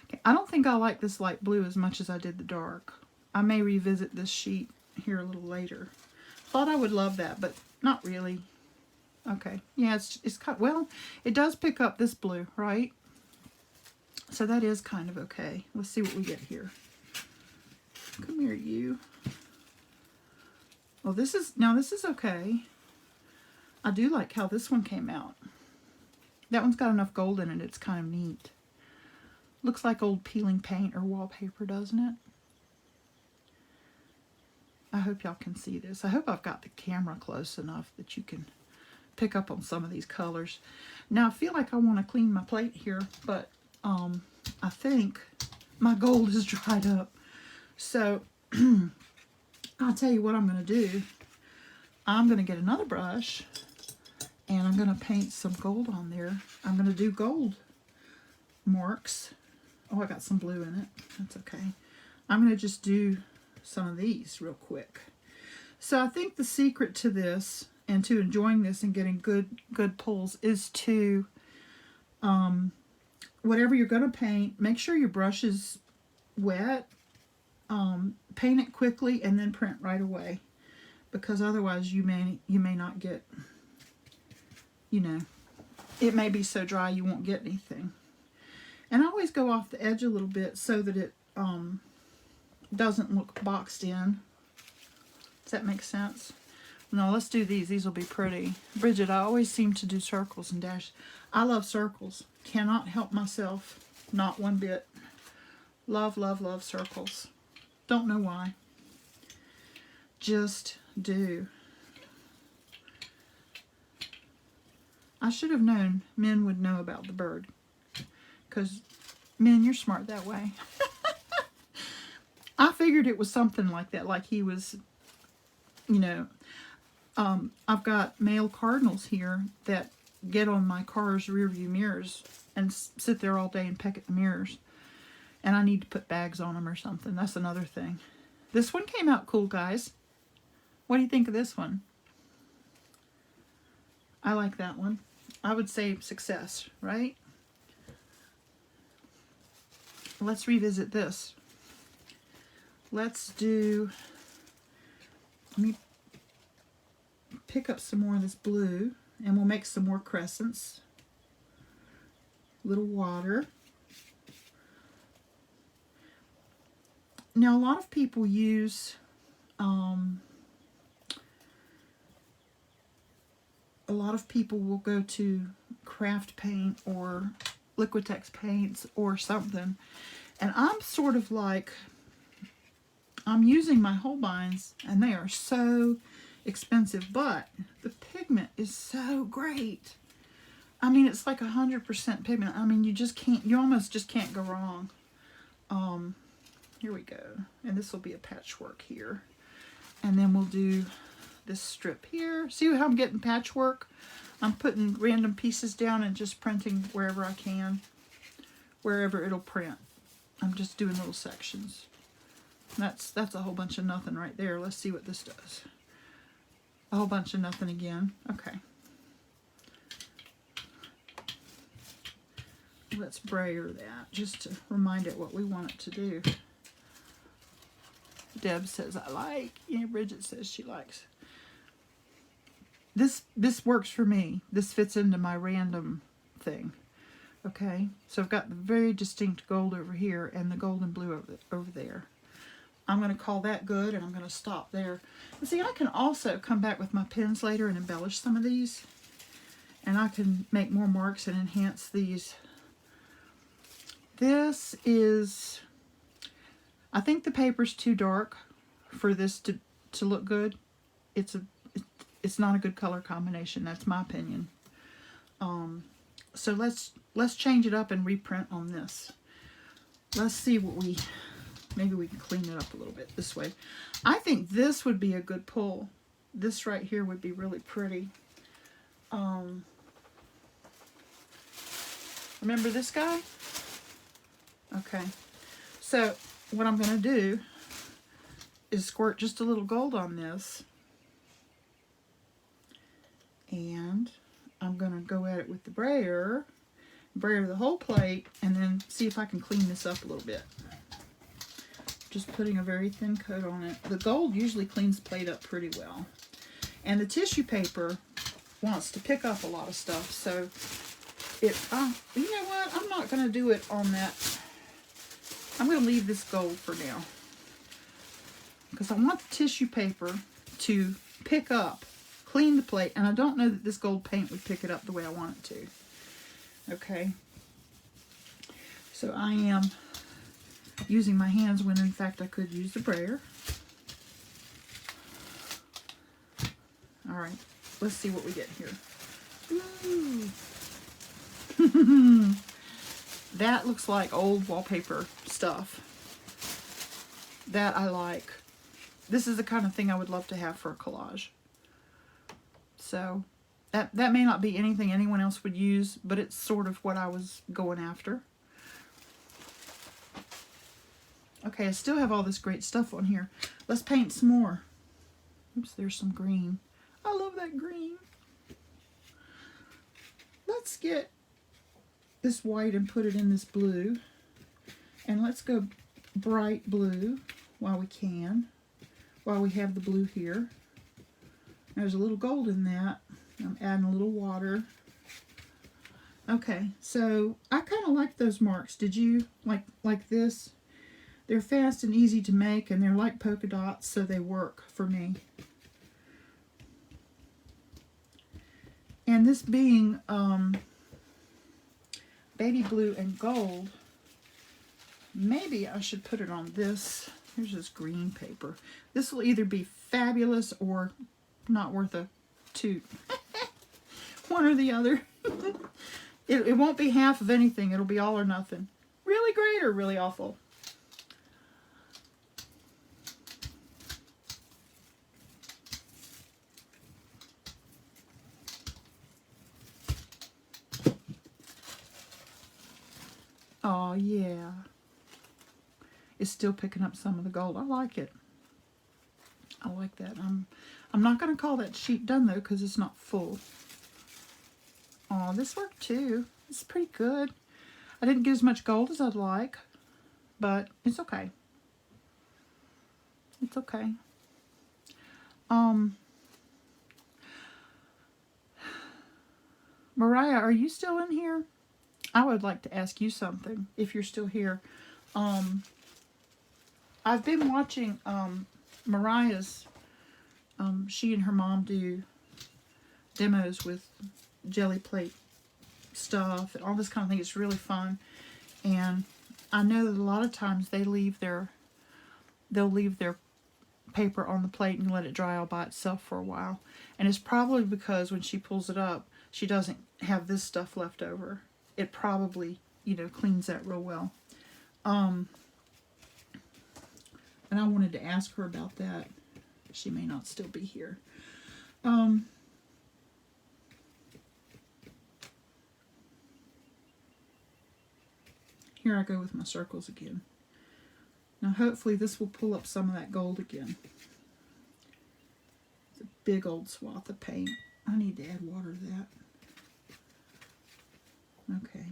okay, I don't think I like this light blue as much as I did the dark. I may revisit this sheet here a little later. Thought I would love that, but not really. Okay, yeah, it's kind of, well, it does pick up this blue, right? So that is kind of okay. Let's see what we get here. Come here, you. Well, this is okay. I do like how this one came out. That one's got enough gold in it, it's kind of neat. Looks like old peeling paint or wallpaper, doesn't it? I hope y'all can see this. I hope I've got the camera close enough that you can pick up on some of these colors. Now, I feel like I want to clean my plate here, but I think my gold is dried up. So, I'll tell you what I'm going to do. I'm going to get another brush, and I'm going to paint some gold on there. I'm going to do gold marks. Oh, I got some blue in it. That's okay. I'm going to just do some of these real quick. So I think the secret to this and to enjoying this and getting good pulls is to, whatever you're going to paint, make sure your brush is wet, paint it quickly, and then print right away, because otherwise you may not get, you know, it may be so dry you won't get anything. And I always go off the edge a little bit so that it doesn't look boxed in. Does that make sense? No, let's do these. These will be pretty. Bridget, I always seem to do circles and dash. I love circles. Cannot help myself. Not one bit. Love, love, love circles. Don't know why. Just do. I should have known men would know about the bird, because Man, you're smart that way. I figured it was something like that, like he was, you know, I've got male cardinals here that get on my car's rear view mirrors and sit there all day and peck at the mirrors. And I need to put bags on them or something. That's another thing. This one came out cool, guys. What do you think of this one? I like that one. I would say success, right? Let's revisit this. Let's do, let me pick up some more of this blue and we'll make some more crescents. Little water. Now a lot of people use a lot of people will go to craft paint or Liquitex paints or something, and I'm sort of like, I'm using my Holbeins and they are so expensive, but the pigment is so great. I mean, it's like 100% pigment. I mean, you just can't, you almost just can't go wrong. Here we go, and this will be a patchwork here, and then we'll do this strip here. See how I'm getting patchwork? I'm putting random pieces down and just printing wherever I can, wherever it'll print. I'm just doing little sections. That's a whole bunch of nothing right there. Let's see what this does. A whole bunch of nothing again. Okay. Let's brayer that just to remind it what we want it to do. Deb says I like. Yeah, Bridget says she likes. This works for me. This fits into my random thing. Okay, so I've got the very distinct gold over here and the gold and blue over there. I'm going to call that good, and I'm going to stop there. And see, I can also come back with my pens later and embellish some of these, and I can make more marks and enhance these. This is, I think the paper's too dark for this to look good. It's not a good color combination. That's my opinion. So let's change it up and reprint on this. Let's see what maybe we can clean it up a little bit this way. I think this would be a good pull. This right here would be really pretty. Remember this guy? Okay. So what I'm going to do is squirt just a little gold on this. And I'm going to go at it with the brayer the whole plate, and then see if I can clean this up a little bit. Just putting a very thin coat on it. The gold usually cleans the plate up pretty well. And the tissue paper wants to pick up a lot of stuff, so you know what? I'm not going to do it on that. I'm going to leave this gold for now, because I want the tissue paper to pick up, clean the plate, and I don't know that this gold paint would pick it up the way I want it to. Okay, so I am using my hands when in fact I could use the brayer. All right, let's see what we get here. Ooh. That looks like old wallpaper stuff. That I like. This is the kind of thing I would love to have for a collage. So that may not be anything anyone else would use, but it's sort of what I was going after. Okay, I still have all this great stuff on here. Let's paint some more. Oops, there's some green. I love that green. Let's get this white and put it in this blue. And let's go bright blue while we can, while we have the blue here. There's a little gold in that. I'm adding a little water. Okay, so I kind of like those marks. Did you like this? They're fast and easy to make, and they're like polka dots, so they work for me. And this being baby blue and gold, maybe I should put it on this. Here's this green paper. This will either be fabulous or not worth a toot. One or the other. It won't be half of anything. It'll be all or nothing. Really great or really awful? Oh, yeah. It's still picking up some of the gold. I like it. I like that. I'm not going to call that sheet done, though, because it's not full. Oh, this worked, too. It's pretty good. I didn't get as much gold as I'd like, but it's okay. It's okay. Mariah, are you still in here? I would like to ask you something, if you're still here. I've been watching Mariah's, she and her mom do demos with Gelli Plate stuff and all this kind of thing. It's really fun. And I know that a lot of times they'll leave their paper on the plate and let it dry all by itself for a while. And it's probably because when she pulls it up, she doesn't have this stuff left over. It probably, cleans that real well. And I wanted to ask her about that. She may not still be here. Here I go with my circles again. Now hopefully this will pull up some of that gold again. It's a big old swath of paint. I need to add water to that. Okay.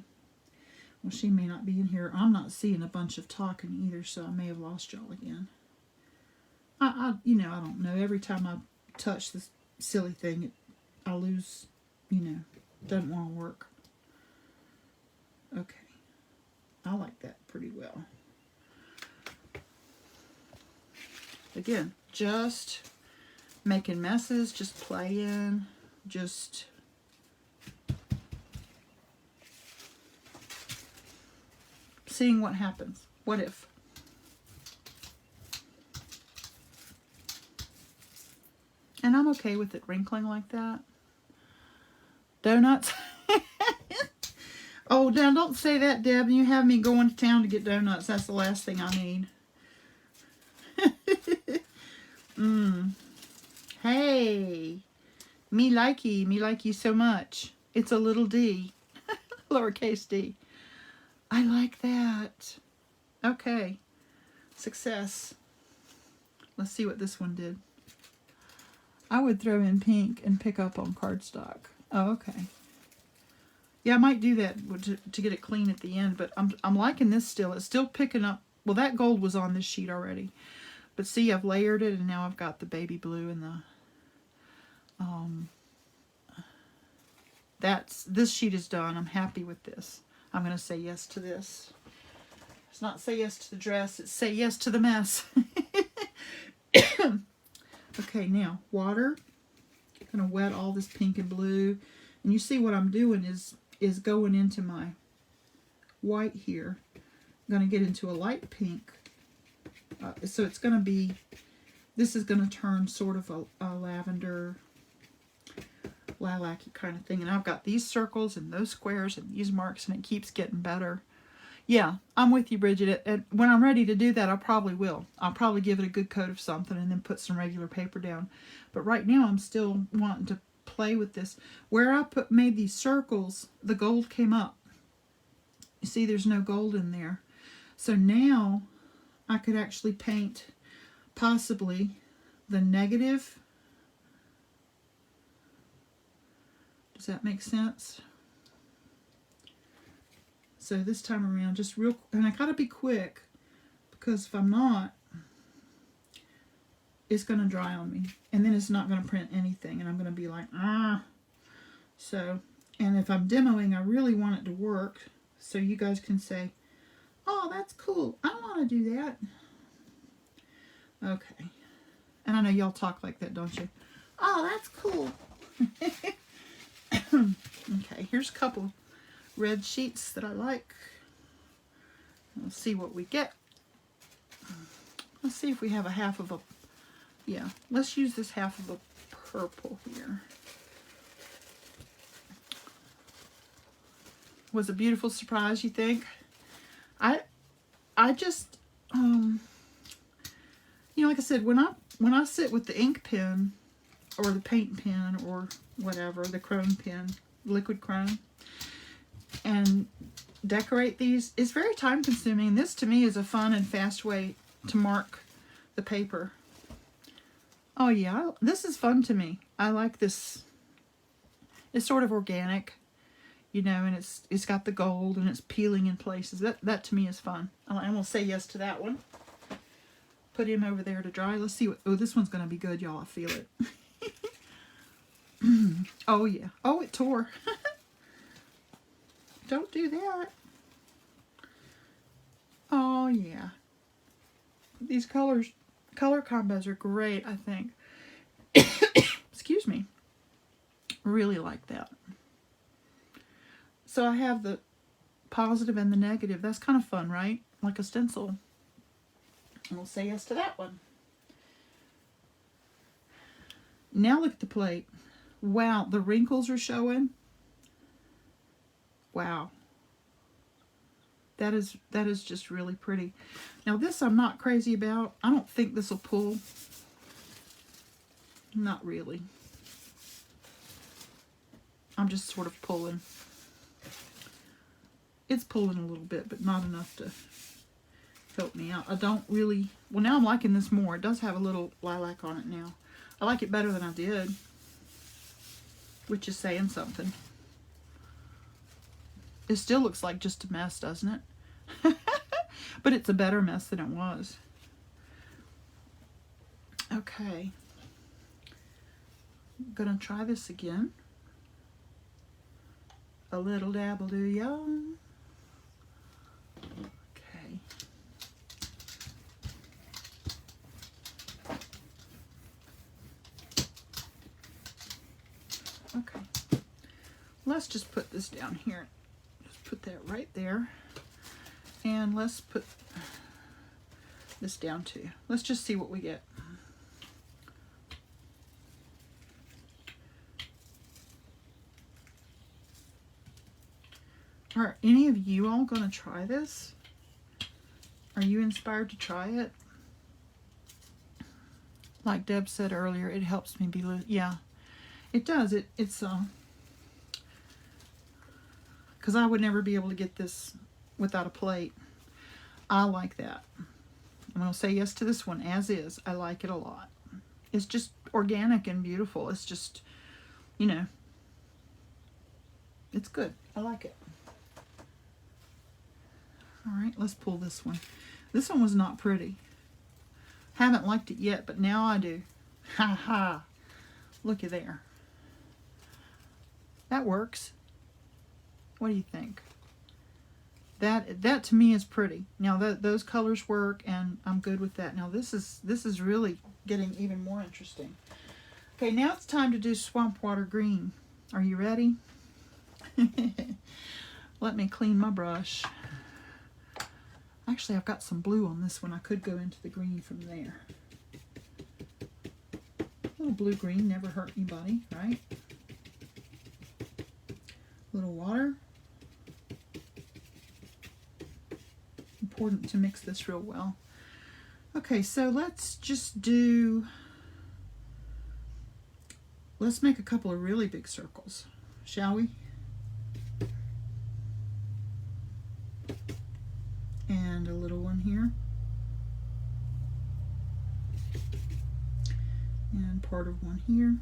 Well, she may not be in here. I'm not seeing a bunch of talking either, so I may have lost y'all again. I don't know. Every time I touch this silly thing, I lose, doesn't want to work. Okay. I like that pretty well. Again, just making messes, just playing, just seeing what happens. What if? And I'm okay with it wrinkling like that. Donuts. Oh, now don't say that, Deb. You have me going to town to get donuts. That's the last thing I need. Hey. Me like you so much. It's a little d. Lowercase d. I like that. Okay. Success. Let's see what this one did. I would throw in pink and pick up on cardstock. Oh, okay. Yeah, I might do that to get it clean at the end, but I'm liking this still. It's still picking up. Well, that gold was on this sheet already. But see, I've layered it, and now I've got the baby blue and the... this sheet is done. I'm happy with this. I'm going to say yes to this. It's not say yes to the dress. It's say yes to the mess. Okay, now, water. I'm going to wet all this pink and blue. And you see what I'm doing is going into my white here. I'm going to get into a light pink. So it's going to be, this is going to turn sort of a lavender, lilac-y kind of thing. And I've got these circles and those squares and these marks, and it keeps getting better. Yeah, I'm with you, Bridget. And when I'm ready to do that, I probably will. I'll probably give it a good coat of something and then put some regular paper down. But right now, I'm still wanting to play with this. Where I made these circles, the gold came up. You see, there's no gold in there. So now I could actually paint possibly the negative. Does that make sense? So this time around, just real, and I gotta be quick, because if I'm not, it's gonna dry on me, and then it's not gonna print anything, and I'm gonna be like, ah. So, and if I'm demoing, I really want it to work, so you guys can say, oh, that's cool, I want to do that. Okay. And I know y'all talk like that, don't you? Oh, that's cool. Okay, here's a couple red sheets that I like. Let's see what we get. Let's see if we have a half of a, yeah, let's use this half of a purple here. Was a beautiful surprise, you think? I I just, you know, like I said, when I sit with the ink pen or the paint pen or whatever, the chrome pen, liquid chrome, and decorate these, it's very time consuming. This to me is a fun and fast way to mark the paper. Oh yeah, this is fun to me. I like this. It's sort of organic, you know, and it's got the gold and it's peeling in places. That to me is fun. I'm gonna say yes to that one. Put him over there to dry. Let's see what. Oh, this one's gonna be good, y'all. I feel it. Oh yeah. Oh, it tore. Don't do that. Oh yeah. These color combos are great, I think. Excuse me. Really like that. So I have the positive and the negative. That's kind of fun, right? Like a stencil. And we'll say yes to that one. Now look at the plate. Wow, the wrinkles are showing. Wow. That is just really pretty. Now this I'm not crazy about. I don't think this will pull. Not really. I'm just sort of pulling. It's pulling a little bit, but not enough to help me out. I don't really... Well, now I'm liking this more. It does have a little lilac on it now. I like it better than I did, which is saying something. It still looks like just a mess, doesn't it? But it's a better mess than it was. Okay. I'm gonna try this again. A little dabble do ya? Okay. Okay. Let's just put this down here. Just put that right there. And let's put this down too. Let's just see what we get. Are any of you all going to try this? Are you inspired to try it? Like Deb said earlier, it helps me be... Yeah, it does. It's because I would never be able to get this without a plate. I like that. I'm going to say yes to this one as is. I like it a lot. It's just organic and beautiful. It's just, you know, it's good. I like it. All right, let's pull this one. This one was not pretty. Haven't liked it yet, but now I do. Ha ha. Looky there. That works. What do you think? That to me is pretty. Now those colors work, and I'm good with that. Now this is really getting even more interesting. Okay, now it's time to do Swamp Water Green. Are you ready? Let me clean my brush. Actually, I've got some blue on this one. I could go into the green from there. A little blue-green never hurt anybody, right? A little water. Important to mix this real well. Okay, so let's make a couple of really big circles, shall we? And a little one here. And part of one here.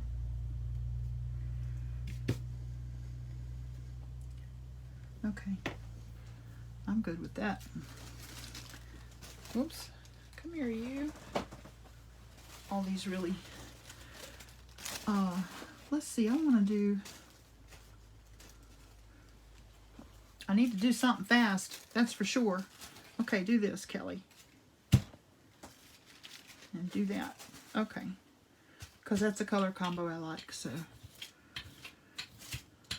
Okay. I'm good with that. Whoops. Come here, you. All these really... let's see. I want to do... I need to do something fast. That's for sure. Okay, do this, Kelly. And do that. Okay. Because that's a color combo I like, so.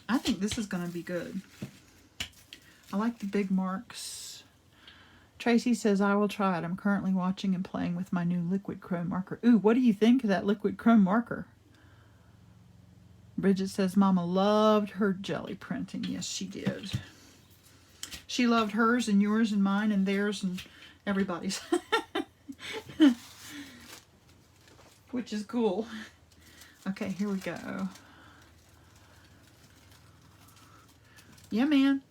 I think this is going to be good. I like the big marks. Tracy says, I will try it. I'm currently watching and playing with my new liquid chrome marker. Ooh, what do you think of that liquid chrome marker? Bridget says, Mama loved her jelly printing. Yes, she did. she loved hers and yours and mine and theirs and everybody's. Which is cool. Okay, here we go. Yeah, man.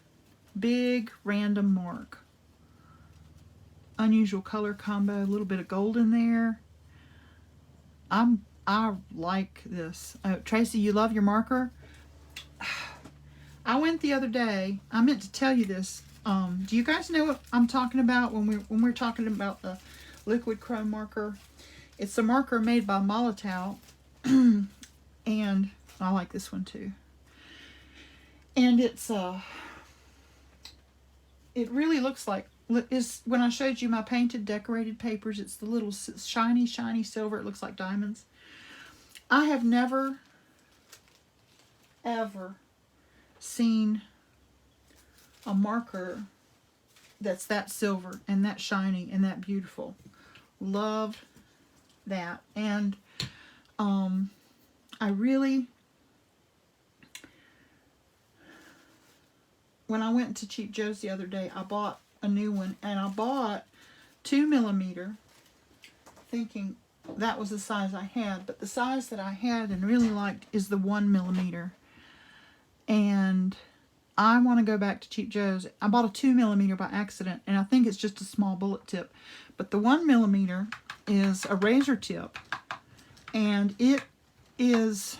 Big random mark. Unusual color combo, a little bit of gold in there. I like this. Tracy, you love your marker? I went the other day. I meant to tell you this. Do you guys know what I'm talking about when we're talking about the liquid chrome marker? It's a marker made by Molotow, and I like this one too. And it's it really looks like when I showed you my painted decorated papers. It's the little shiny silver. It looks like diamonds. I have never ever seen a marker that's that silver and that shiny and that beautiful. Love that. And I really, when I went to Cheap Joe's the other day, I bought a new one, and I bought 2mm, thinking that was the size I had, but the size that I had and really liked is the 1mm. And I want to go back to Cheap Joe's. I bought a 2mm by accident, and I think it's just a small bullet tip. But the 1mm is a razor tip, and it is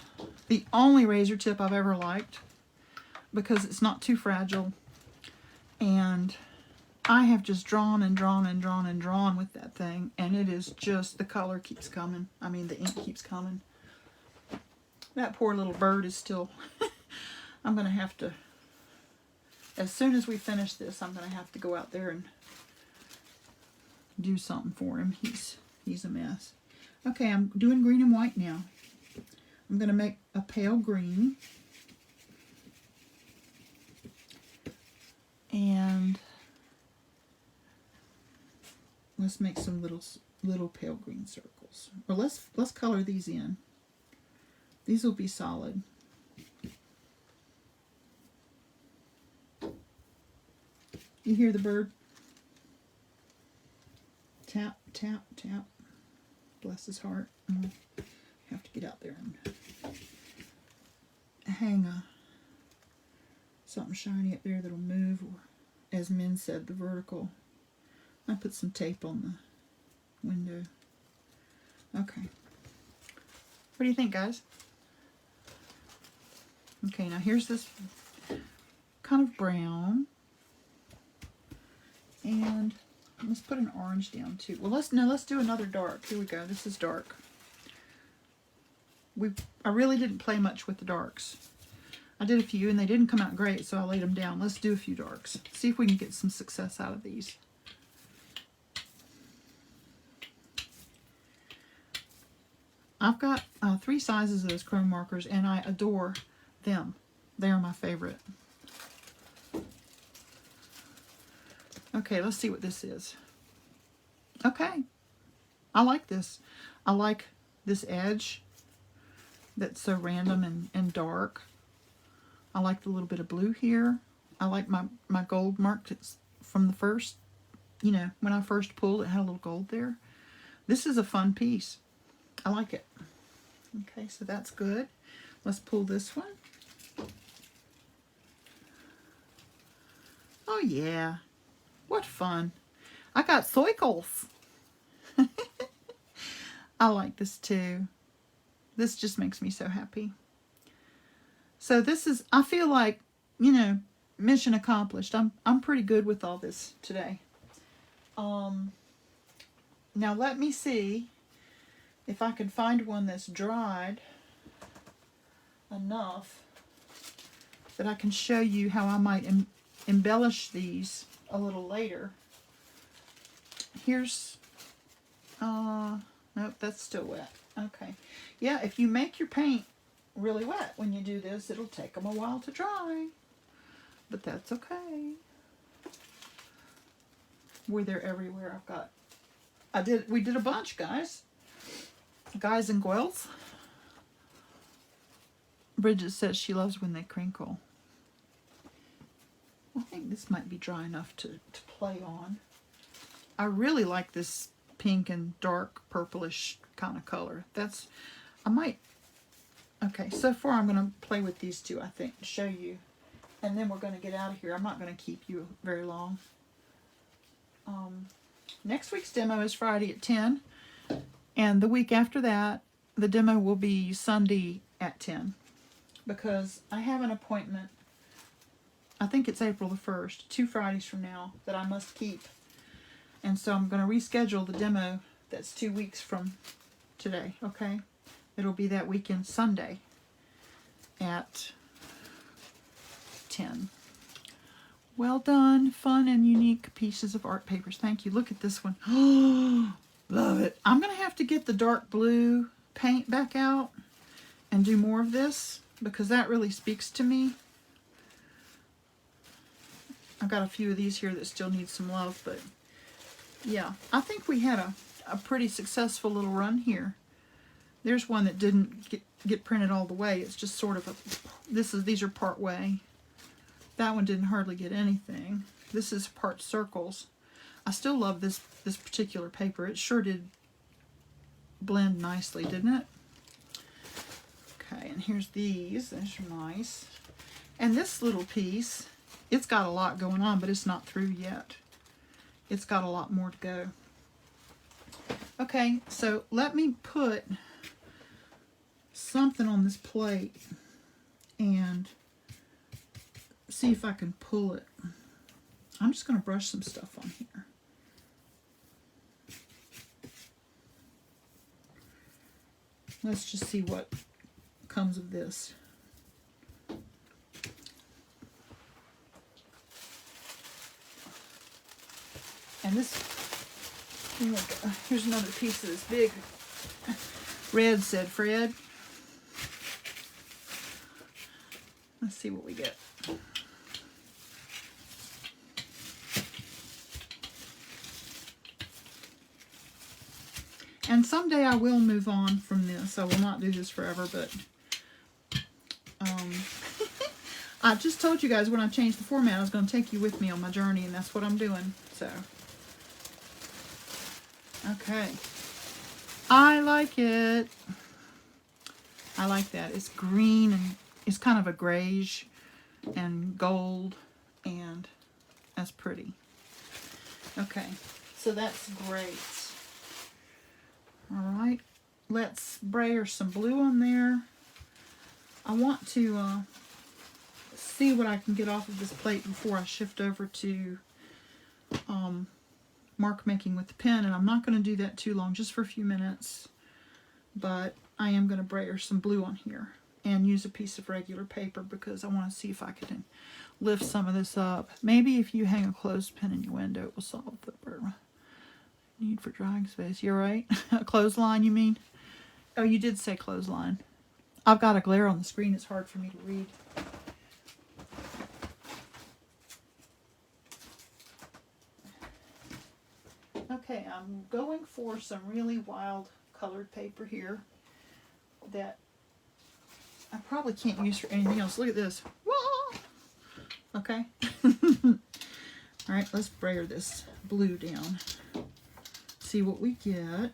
the only razor tip I've ever liked because it's not too fragile. And I have just drawn and drawn and drawn and drawn with that thing, and it is just, the color keeps coming. I mean, the ink keeps coming. That poor little bird is still... I'm going to have to, as soon as we finish this, I'm going to have to go out there and do something for him. He's a mess. Okay, I'm doing green and white now. I'm going to make a pale green. And let's make some little pale green circles. Or let's color these in. These will be solid. You hear the bird? Tap, tap, tap. Bless his heart. Have to get out there and hang something shiny up there that'll move, or as Min said, the vertical. I put some tape on the window. Okay. What do you think, guys? Okay, now here's this kind of brown. And let's put an orange down too. Well, let's do another dark. Here we go. This is dark. I really didn't play much with the darks. I did a few and they didn't come out great, so I laid them down. Let's do a few darks. See if we can get some success out of these. I've got 3 sizes of those chrome markers, and I adore them. They are my favorite. Okay, let's see what this is. Okay, I like this. I like this edge that's so random and dark. I like the little bit of blue here. I like my gold mark from the first, when I first pulled, it had a little gold there. This is a fun piece. I like it. Okay, so that's good. Let's pull this one. Oh yeah. What fun. I got circles. I like this too. This just makes me so happy. So this is, I feel like, mission accomplished. I'm pretty good with all this today. Now let me see if I can find one that's dried enough that I can show you how I might embellish these a little later. Here's, nope, that's still wet. Okay. Yeah, if you make your paint really wet when you do this, it'll take them a while to dry. But that's okay. They're everywhere. We did a bunch, guys. Guys and girls. Bridget says she loves when they crinkle. I think this might be dry enough to play on. I really like this pink and dark purplish kind of color. Okay, so far I'm going to play with these two, I think, to show you. And then we're going to get out of here. I'm not going to keep you very long. Next week's demo is Friday at 10. And the week after that, the demo will be Sunday at 10. Because I have an appointment, I think it's April the 1st, 2 Fridays from now, that I must keep. And so I'm going to reschedule the demo that's 2 weeks from today, okay? It'll be that weekend Sunday at 10. Well done. Fun and unique pieces of art papers. Thank you. Look at this one. Love it. I'm going to have to get the dark blue paint back out and do more of this because that really speaks to me. I've got a few of these here that still need some love, but yeah, I think we had a pretty successful little run here. There's one that didn't get printed all the way. It's just sort of these are part way. That one didn't hardly get anything. This is part circles. I still love this particular paper. It sure did blend nicely, didn't it? Okay, and here's these. These are nice. And this little piece, it's got a lot going on, but it's not through yet. It's got a lot more to go. Okay, so let me put something on this plate and see if I can pull it. I'm just going to brush some stuff on here. Let's just see what comes of this. And this, here's another piece of this big red, said Fred. Let's see what we get. And someday I will move on from this. I will not do this forever, but I just told you guys when I changed the format I was going to take you with me on my journey, and that's what I'm doing. So, okay. I like it. I like that. It's green and it's kind of a grayish and gold, and that's pretty. Okay, so that's great. All right, let's brayer some blue on there. I want to see what I can get off of this plate before I shift over to mark making with the pen, and I'm not going to do that too long, just for a few minutes, but I am going to brayer some blue on here and use a piece of regular paper because I want to see if I can lift some of this up. Maybe if you hang a clothespin in your window, it will solve the need for drying space. You're right. A clothesline, you mean? Oh, you did say clothesline. I've got a glare on the screen. It's hard for me to read. Okay, I'm going for some really wild colored paper here that I probably can't use for anything else. Look at this. Whoa! Okay. Alright, let's brayer this blue down. See what we get.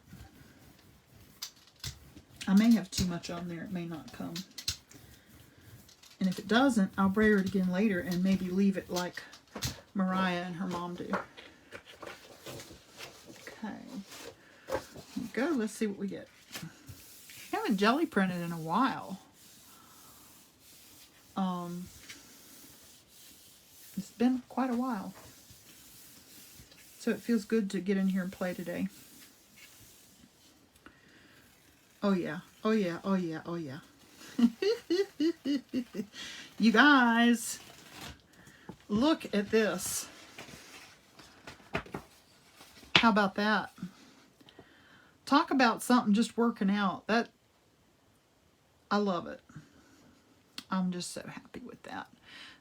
I may have too much on there. It may not come. And if it doesn't, I'll brayer it again later and maybe leave it like Mariah and her mom do. Okay. Here we go. Let's see what we get. I haven't jelly printed in a while. It's been quite a while. So it feels good to get in here and play today. Oh yeah, oh yeah, oh yeah, oh yeah. You guys, look at this. How about that? Talk about something just working out. I love it. I'm just so happy with that.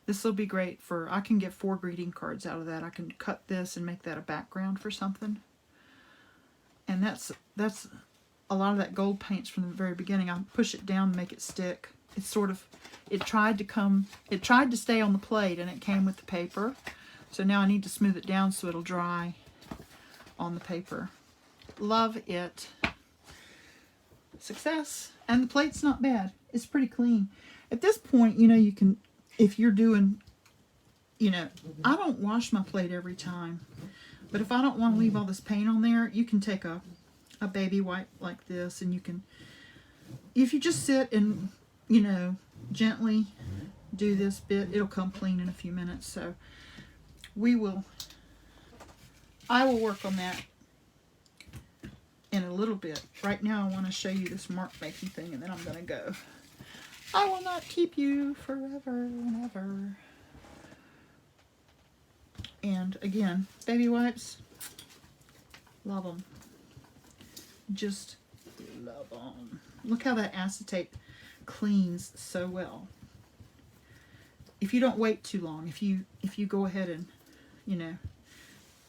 This will be great for, I can get 4 greeting cards out of that. I can cut this and make that a background for something. And that's a lot of that gold paints from the very beginning. I push it down and make it stick. it's sort of, it tried to stay on the plate and it came with the paper. So now I need to smooth it down so it'll dry on the paper. Love it. Success. And the plate's not bad. It's pretty clean. At this point, you know, you can, if you're doing, you know, I don't wash my plate every time. But if I don't want to leave all this paint on there, you can take a baby wipe like this, and you can, if you just sit and, you know, gently do this bit, it'll come clean in a few minutes. So I will work on that in a little bit. Right now I want to show you this mark making thing, and then I'm going to go. I will not keep you forever and ever. And again, baby wipes, love them. Just love them. Look how that acetate cleans so well. If you don't wait too long, if you go ahead and, you know,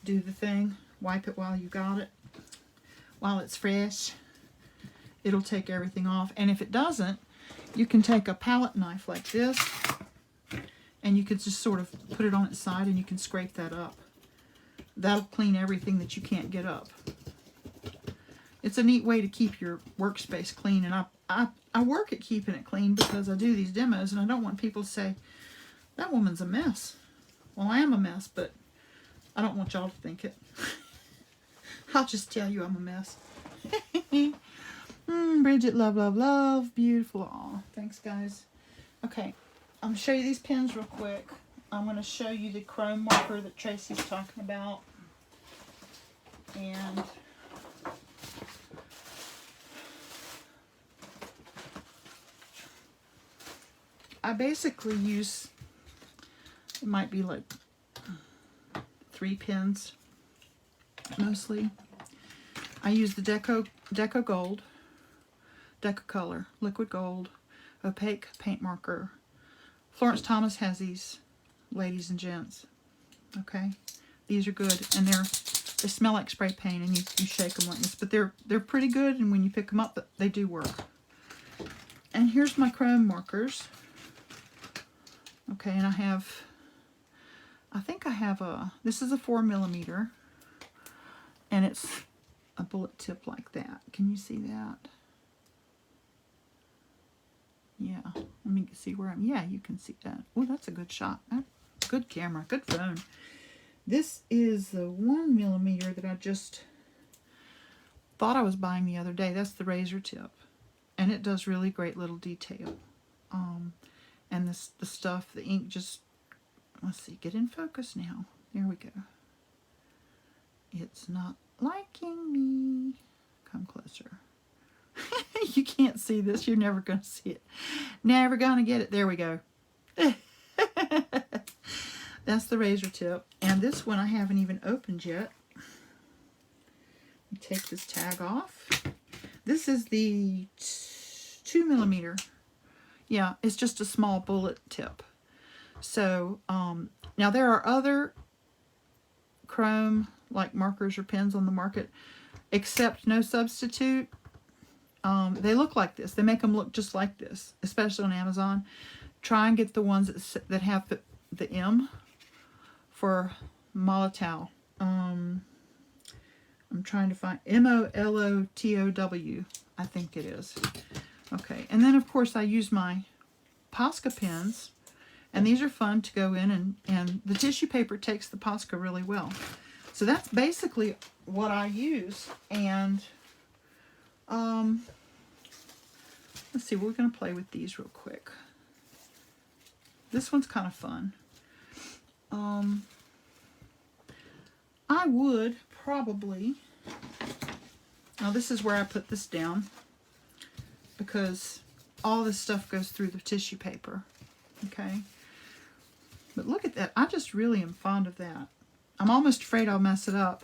do the thing, wipe it while you got it, while it's fresh, it'll take everything off. And if it doesn't, you can take a palette knife like this, and you could just sort of put it on its side and you can scrape that up. That'll clean everything that you can't get up. It's a neat way to keep your workspace clean, and I work at keeping it clean because I do these demos and I don't want people to say, that woman's a mess. Well, I am a mess, but I don't want y'all to think it. I'll just tell you I'm a mess. Bridget, love, love, love. Beautiful. Aw, thanks, guys. Okay, I'm going to show you these pens real quick. I'm going to show you the chrome marker that Tracy's talking about. And I basically use, it might be like 3 pens mostly. I use the Deco Gold, Deco Color, Liquid Gold, Opaque Paint Marker. Florence Thomas has these, ladies and gents. Okay, these are good, and they smell like spray paint, and you shake them like this, but they're pretty good, and when you pick them up, they do work. And here's my chrome markers. Okay, and I think I have this is a 4mm, and it's a bullet tip like that. Can you see that? Yeah, let me see where yeah, you can see that. Oh, that's a good shot. Good camera, good phone. This is the 1mm that I just thought I was buying the other day. That's the razor tip, and it does really great little detail. And the stuff, the ink just, let's see, get in focus now. There we go. It's not liking me. Come closer. You can't see this. You're never going to see it. Never going to get it. There we go. That's the razor tip. And this one I haven't even opened yet. Take this tag off. This is the 2mm. Yeah, it's just a small bullet tip. So, now there are other chrome like markers or pens on the market, except no substitute. They look like this. They make them look just like this, especially on Amazon. Try and get the ones that have the M for Molotow. I'm trying to find Molotow, I think it is. Okay, and then of course I use my Posca pens, and these are fun to go in, and the tissue paper takes the Posca really well. So that's basically what I use. And let's see, we're going to play with these real quick. This one's kind of fun. I would probably, now this is where I put this down, because all this stuff goes through the tissue paper. Okay, but look at that. I just really am fond of that. I'm almost afraid I'll mess it up.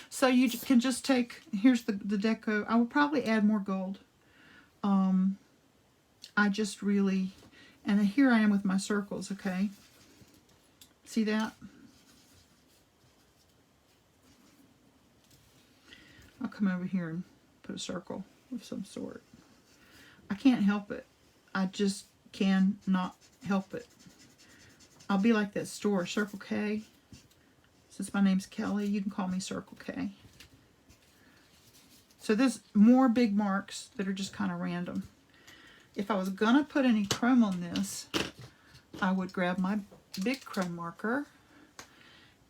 So you can just take, here's the Deco. I will probably add more gold. I just really, and here I am with my circles, okay? See that? I'll come over here and put a circle of some sort. I can't help it. I just cannot help it. I'll be like that store, Circle K. Since my name's Kelly, you can call me Circle K. So there's more big marks that are just kind of random. If I was going to put any chrome on this, I would grab my big chrome marker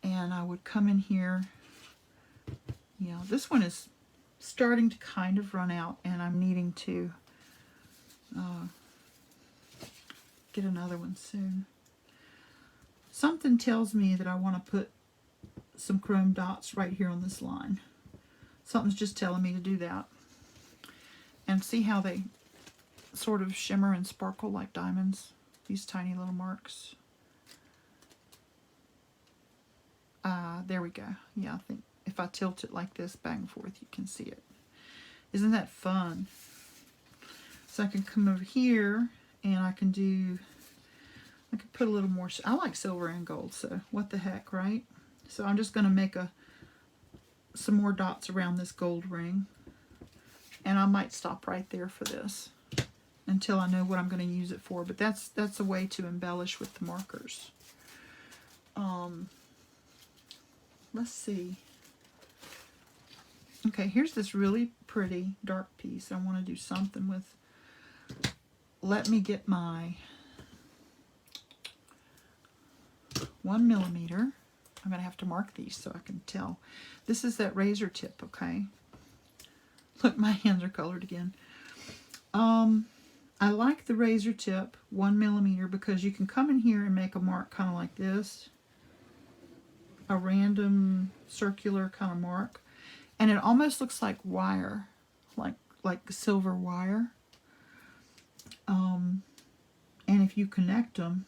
and I would come in here. You know, this one is starting to kind of run out and I'm needing to get another one soon. Something tells me that I want to put some chrome dots right here on this line. Something's just telling me to do that. And see how they sort of shimmer and sparkle like diamonds? These tiny little marks. There we go. Yeah, I think if I tilt it like this back and forth, you can see it. Isn't that fun? So I can come over here and I can put a little more. I like silver and gold, so what the heck, right? So I'm just going to make some more dots around this gold ring. And I might stop right there for this until I know what I'm going to use it for. But that's a way to embellish with the markers. Let's see. Okay, here's this really pretty dark piece I want to do something with. Let me get my 1mm. I'm going to have to mark these so I can tell. This is that razor tip, okay? Look, my hands are colored again. I like the razor tip 1mm because you can come in here and make a mark kind of like this. A random circular kind of mark. And it almost looks like wire. Like silver wire. And if you connect them,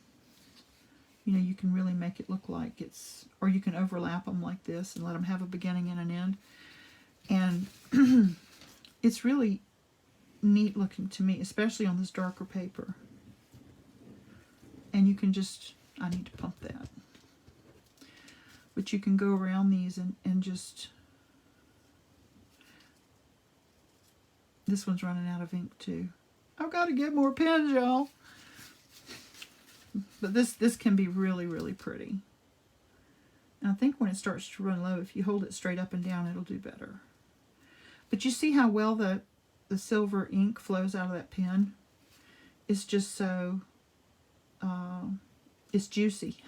you know, you can really make it look like it's, or you can overlap them like this and let them have a beginning and an end. And it's really neat looking to me, especially on this darker paper. And you can just, I need to pump that. But you can go around these and just, this one's running out of ink too. I've got to get more pens, y'all. But this can be really, really pretty. And I think when it starts to run low, if you hold it straight up and down, it'll do better. But you see how well the silver ink flows out of that pen? It's just so, it's juicy.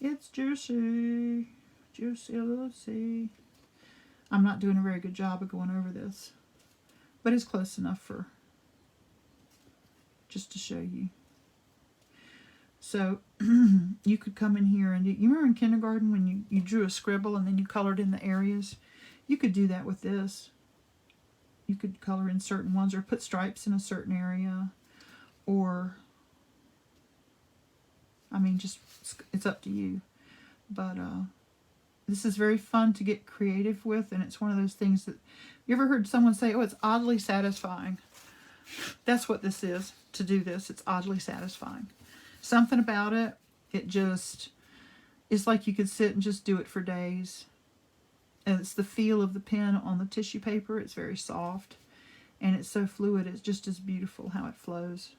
It's juicy. Juicy Lucy. I'm not doing a very good job of going over this. But it's close enough for just to show you. So you could come in here and you remember in kindergarten when you drew a scribble and then you colored in the areas? You could do that with this. You could color in certain ones or put stripes in a certain area. Or, I mean, just, it's up to you. But this is very fun to get creative with, and it's one of those things that, you ever heard someone say, oh, it's oddly satisfying? That's what this is, to do this. It's oddly satisfying. Something about it, it just, it's like you could sit and just do it for days. And it's the feel of the pen on the tissue paper. It's very soft, and it's so fluid. It's just as beautiful how it flows.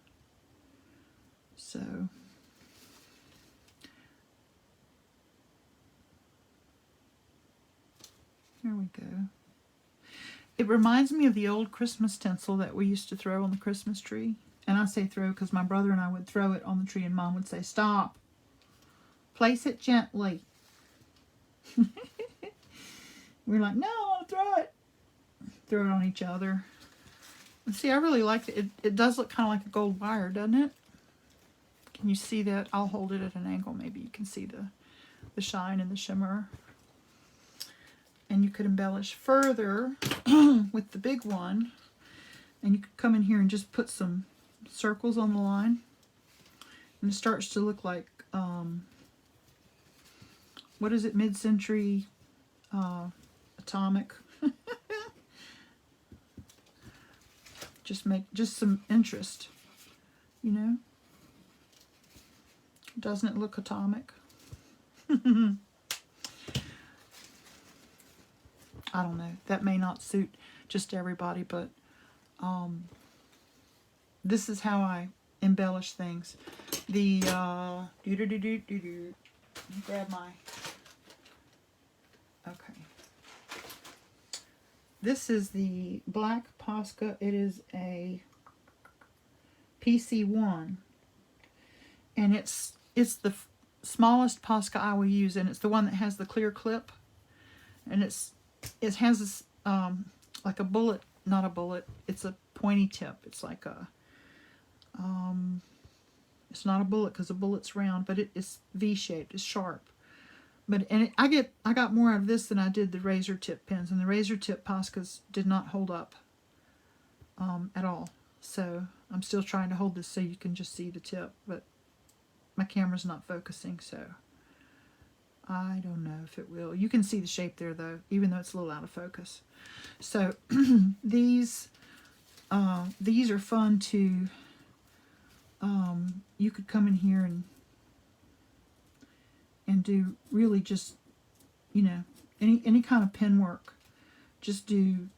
So, there we go. It reminds me of the old Christmas stencil that we used to throw on the Christmas tree. And I say throw because my brother and I would throw it on the tree and Mom would say, stop. Place it gently. We're like, no, I want to throw it. Throw it on each other. And see, I really like it. It does look kind of like a gold wire, doesn't it? Can you see that? I'll hold it at an angle. Maybe you can see the shine and the shimmer. And you could embellish further with the big one. And you could come in here and just put some circles on the line. And it starts to look like, what is it, mid-century atomic. Just some interest, you know? Doesn't it look atomic? I don't know. That may not suit just everybody, but This is how I embellish things. The grab my, okay. This is the black Posca. It is a PC1, and it's the smallest Posca I will use, and it's the one that has the clear clip, and it has this like a bullet, not a bullet. It's a pointy tip. It's like a it's not a bullet because a bullet's round, but it's V-shaped. It's sharp. But I got more out of this than I did the razor tip pens, and the razor tip Poscas did not hold up at all. So I'm still trying to hold this so you can just see the tip, but my camera's not focusing, so I don't know if it will. You can see the shape there though, even though it's a little out of focus. So these are fun to. You could come in here and do really just, you know, any kind of pen work. Just do,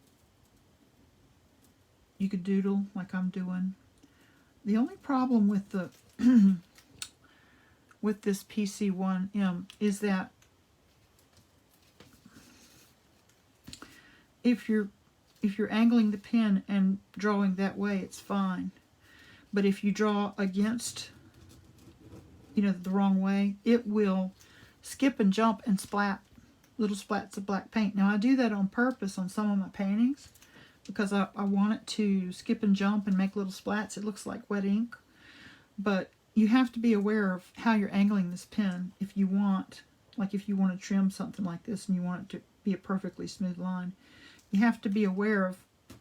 you could doodle like I'm doing. The only problem with the with this PC1M is that if you're angling the pen and drawing that way, it's fine. But if you draw against, you know, the wrong way, it will skip and jump and splat little splats of black paint. Now I do that on purpose on some of my paintings because I want it to skip and jump and make little splats. It looks like wet ink. But you have to be aware of how you're angling this pen if you want, like if you want to trim something like this and you want it to be a perfectly smooth line. You have to be aware of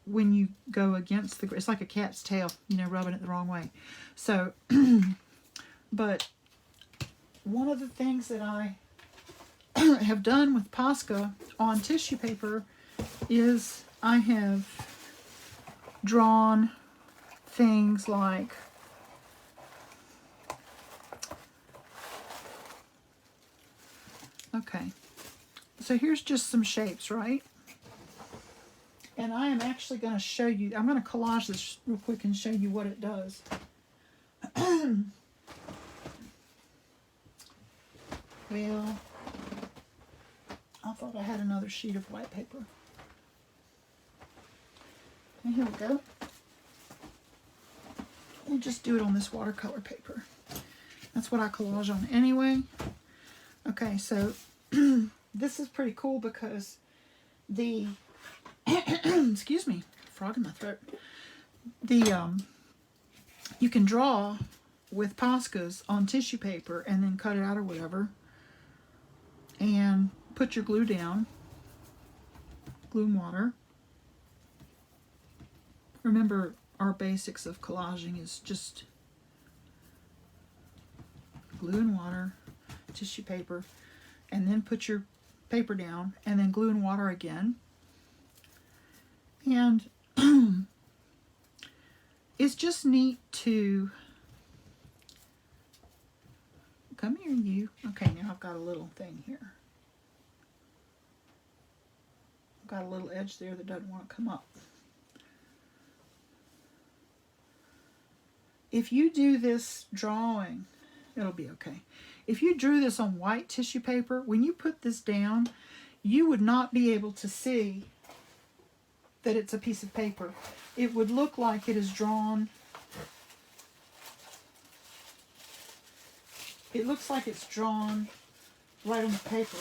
when you go against the, it's like a cat's tail, you know, rubbing it the wrong way. So, but one of the things that I have done with Posca on tissue paper is I have drawn things like okay, so here's just some shapes, right? And I am actually going to show you, I'm going to collage this real quick and show you what it does. Well, I thought I had another sheet of white paper. And here we go. We'll just do it on this watercolor paper. That's what I collage on anyway. Okay, so this is pretty cool because the excuse me, frog in my throat. The you can draw with Poscas on tissue paper and then cut it out or whatever, and put your glue down, glue and water. Remember, our basics of collaging is just glue and water, tissue paper, and then put your paper down, and then glue and water again. And it's just neat to come here, you. Okay, now I've got a little thing here. I've got a little edge there that doesn't want to come up. If you do this drawing, it'll be okay. If you drew this on white tissue paper, when you put this down, you would not be able to see that it's a piece of paper. It would look like it is drawn. It looks like it's drawn right on the paper.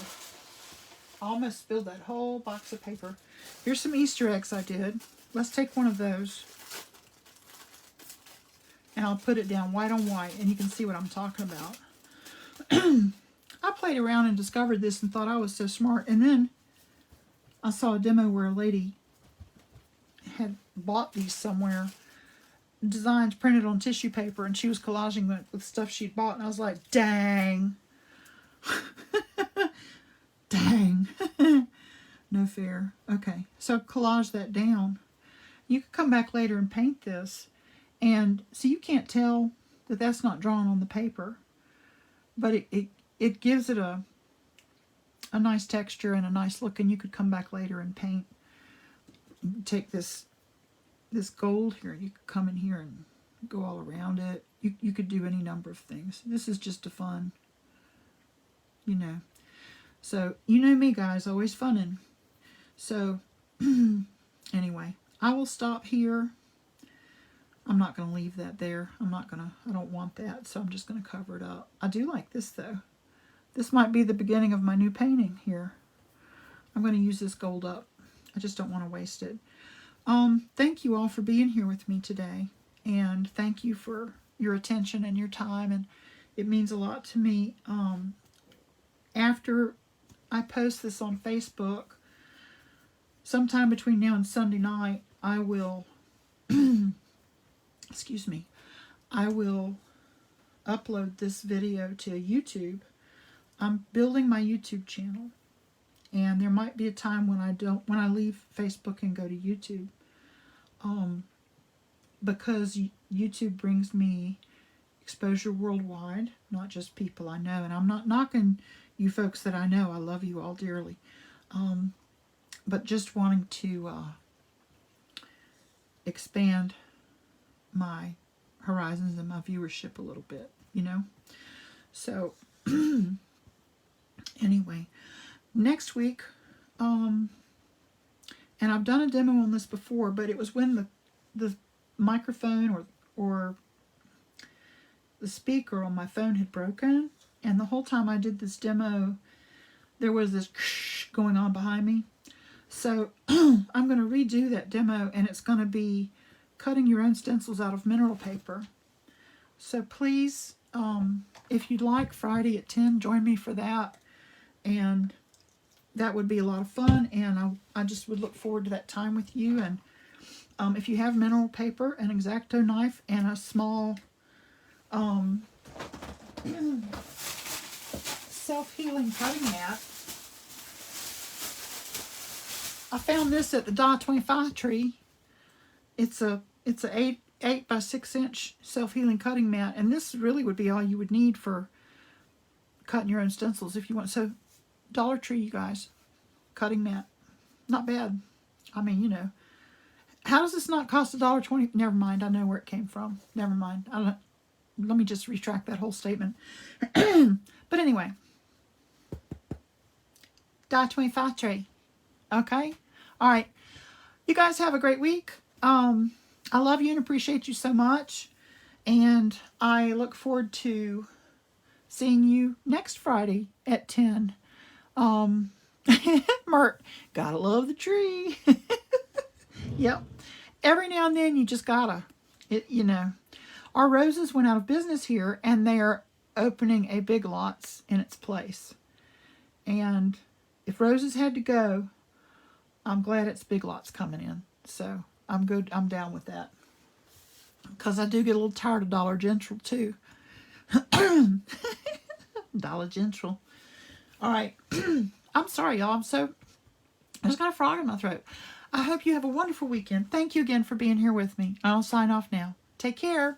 I almost spilled that whole box of paper. Here's some Easter eggs I did. Let's take one of those. And I'll put it down white on white, and you can see what I'm talking about. I played around and discovered this and thought I was so smart. And then I saw a demo where a lady had bought these somewhere, designs printed on tissue paper, and she was collaging it with stuff she'd bought, and I was like, dang. Dang. No fair. Okay, so collage that down. You can come back later and paint this, and so you can't tell that that's not drawn on the paper, but it gives it a nice texture and a nice look, and you could come back later and paint. Take this this gold here, you could come in here and go all around it. You could do any number of things. This is just a fun, you know. So, you know me, guys, always funnin'. So, anyway, I will stop here. I'm not going to leave that there. I don't want that, so I'm just going to cover it up. I do like this, though. This might be the beginning of my new painting here. I'm going to use this gold up. I just don't want to waste it. Thank you all for being here with me today. And thank you for your attention and your time. And it means a lot to me. After I post this on Facebook, sometime between now and Sunday night, I will, excuse me, I will upload this video to YouTube. I'm building my YouTube channel. And there might be a time when I leave Facebook and go to YouTube. Because YouTube brings me exposure worldwide, not just people I know. And I'm not knocking you folks that I know. I love you all dearly. But just wanting to expand my horizons and my viewership a little bit, you know. So, anyway, next week, and I've done a demo on this before, but it was when the microphone or the speaker on my phone had broken, and the whole time I did this demo, there was this going on behind me. So I'm going to redo that demo, and it's going to be cutting your own stencils out of mineral paper. So please, if you'd like, Friday at 10, join me for that, and that would be a lot of fun, and I just would look forward to that time with you. And if you have mineral paper, an X-Acto knife, and a small self-healing cutting mat. I found this at the $1.25 tree. It's a 8 by 6 inch self-healing cutting mat, and this really would be all you would need for cutting your own stencils if you want. So Dollar Tree, you guys, cutting mat, not bad. I mean, you know, how does this not cost $1.20? Never mind, I know where it came from. Never mind. Let me just retract that whole statement. But anyway, $1.25 tree. Okay? All right. You guys have a great week. I love you and appreciate you so much. And I look forward to seeing you next Friday at 10. Mert, gotta love the tree. Yep. Every now and then you just gotta, you know. Our roses went out of business here, and they are opening a Big Lots in its place. And if roses had to go, I'm glad it's Big Lots coming in. So I'm good. I'm down with that. Because I do get a little tired of Dollar General too. Dollar General. All right. I'm sorry, y'all. I just got a frog in my throat. I hope you have a wonderful weekend. Thank you again for being here with me. I'll sign off now. Take care.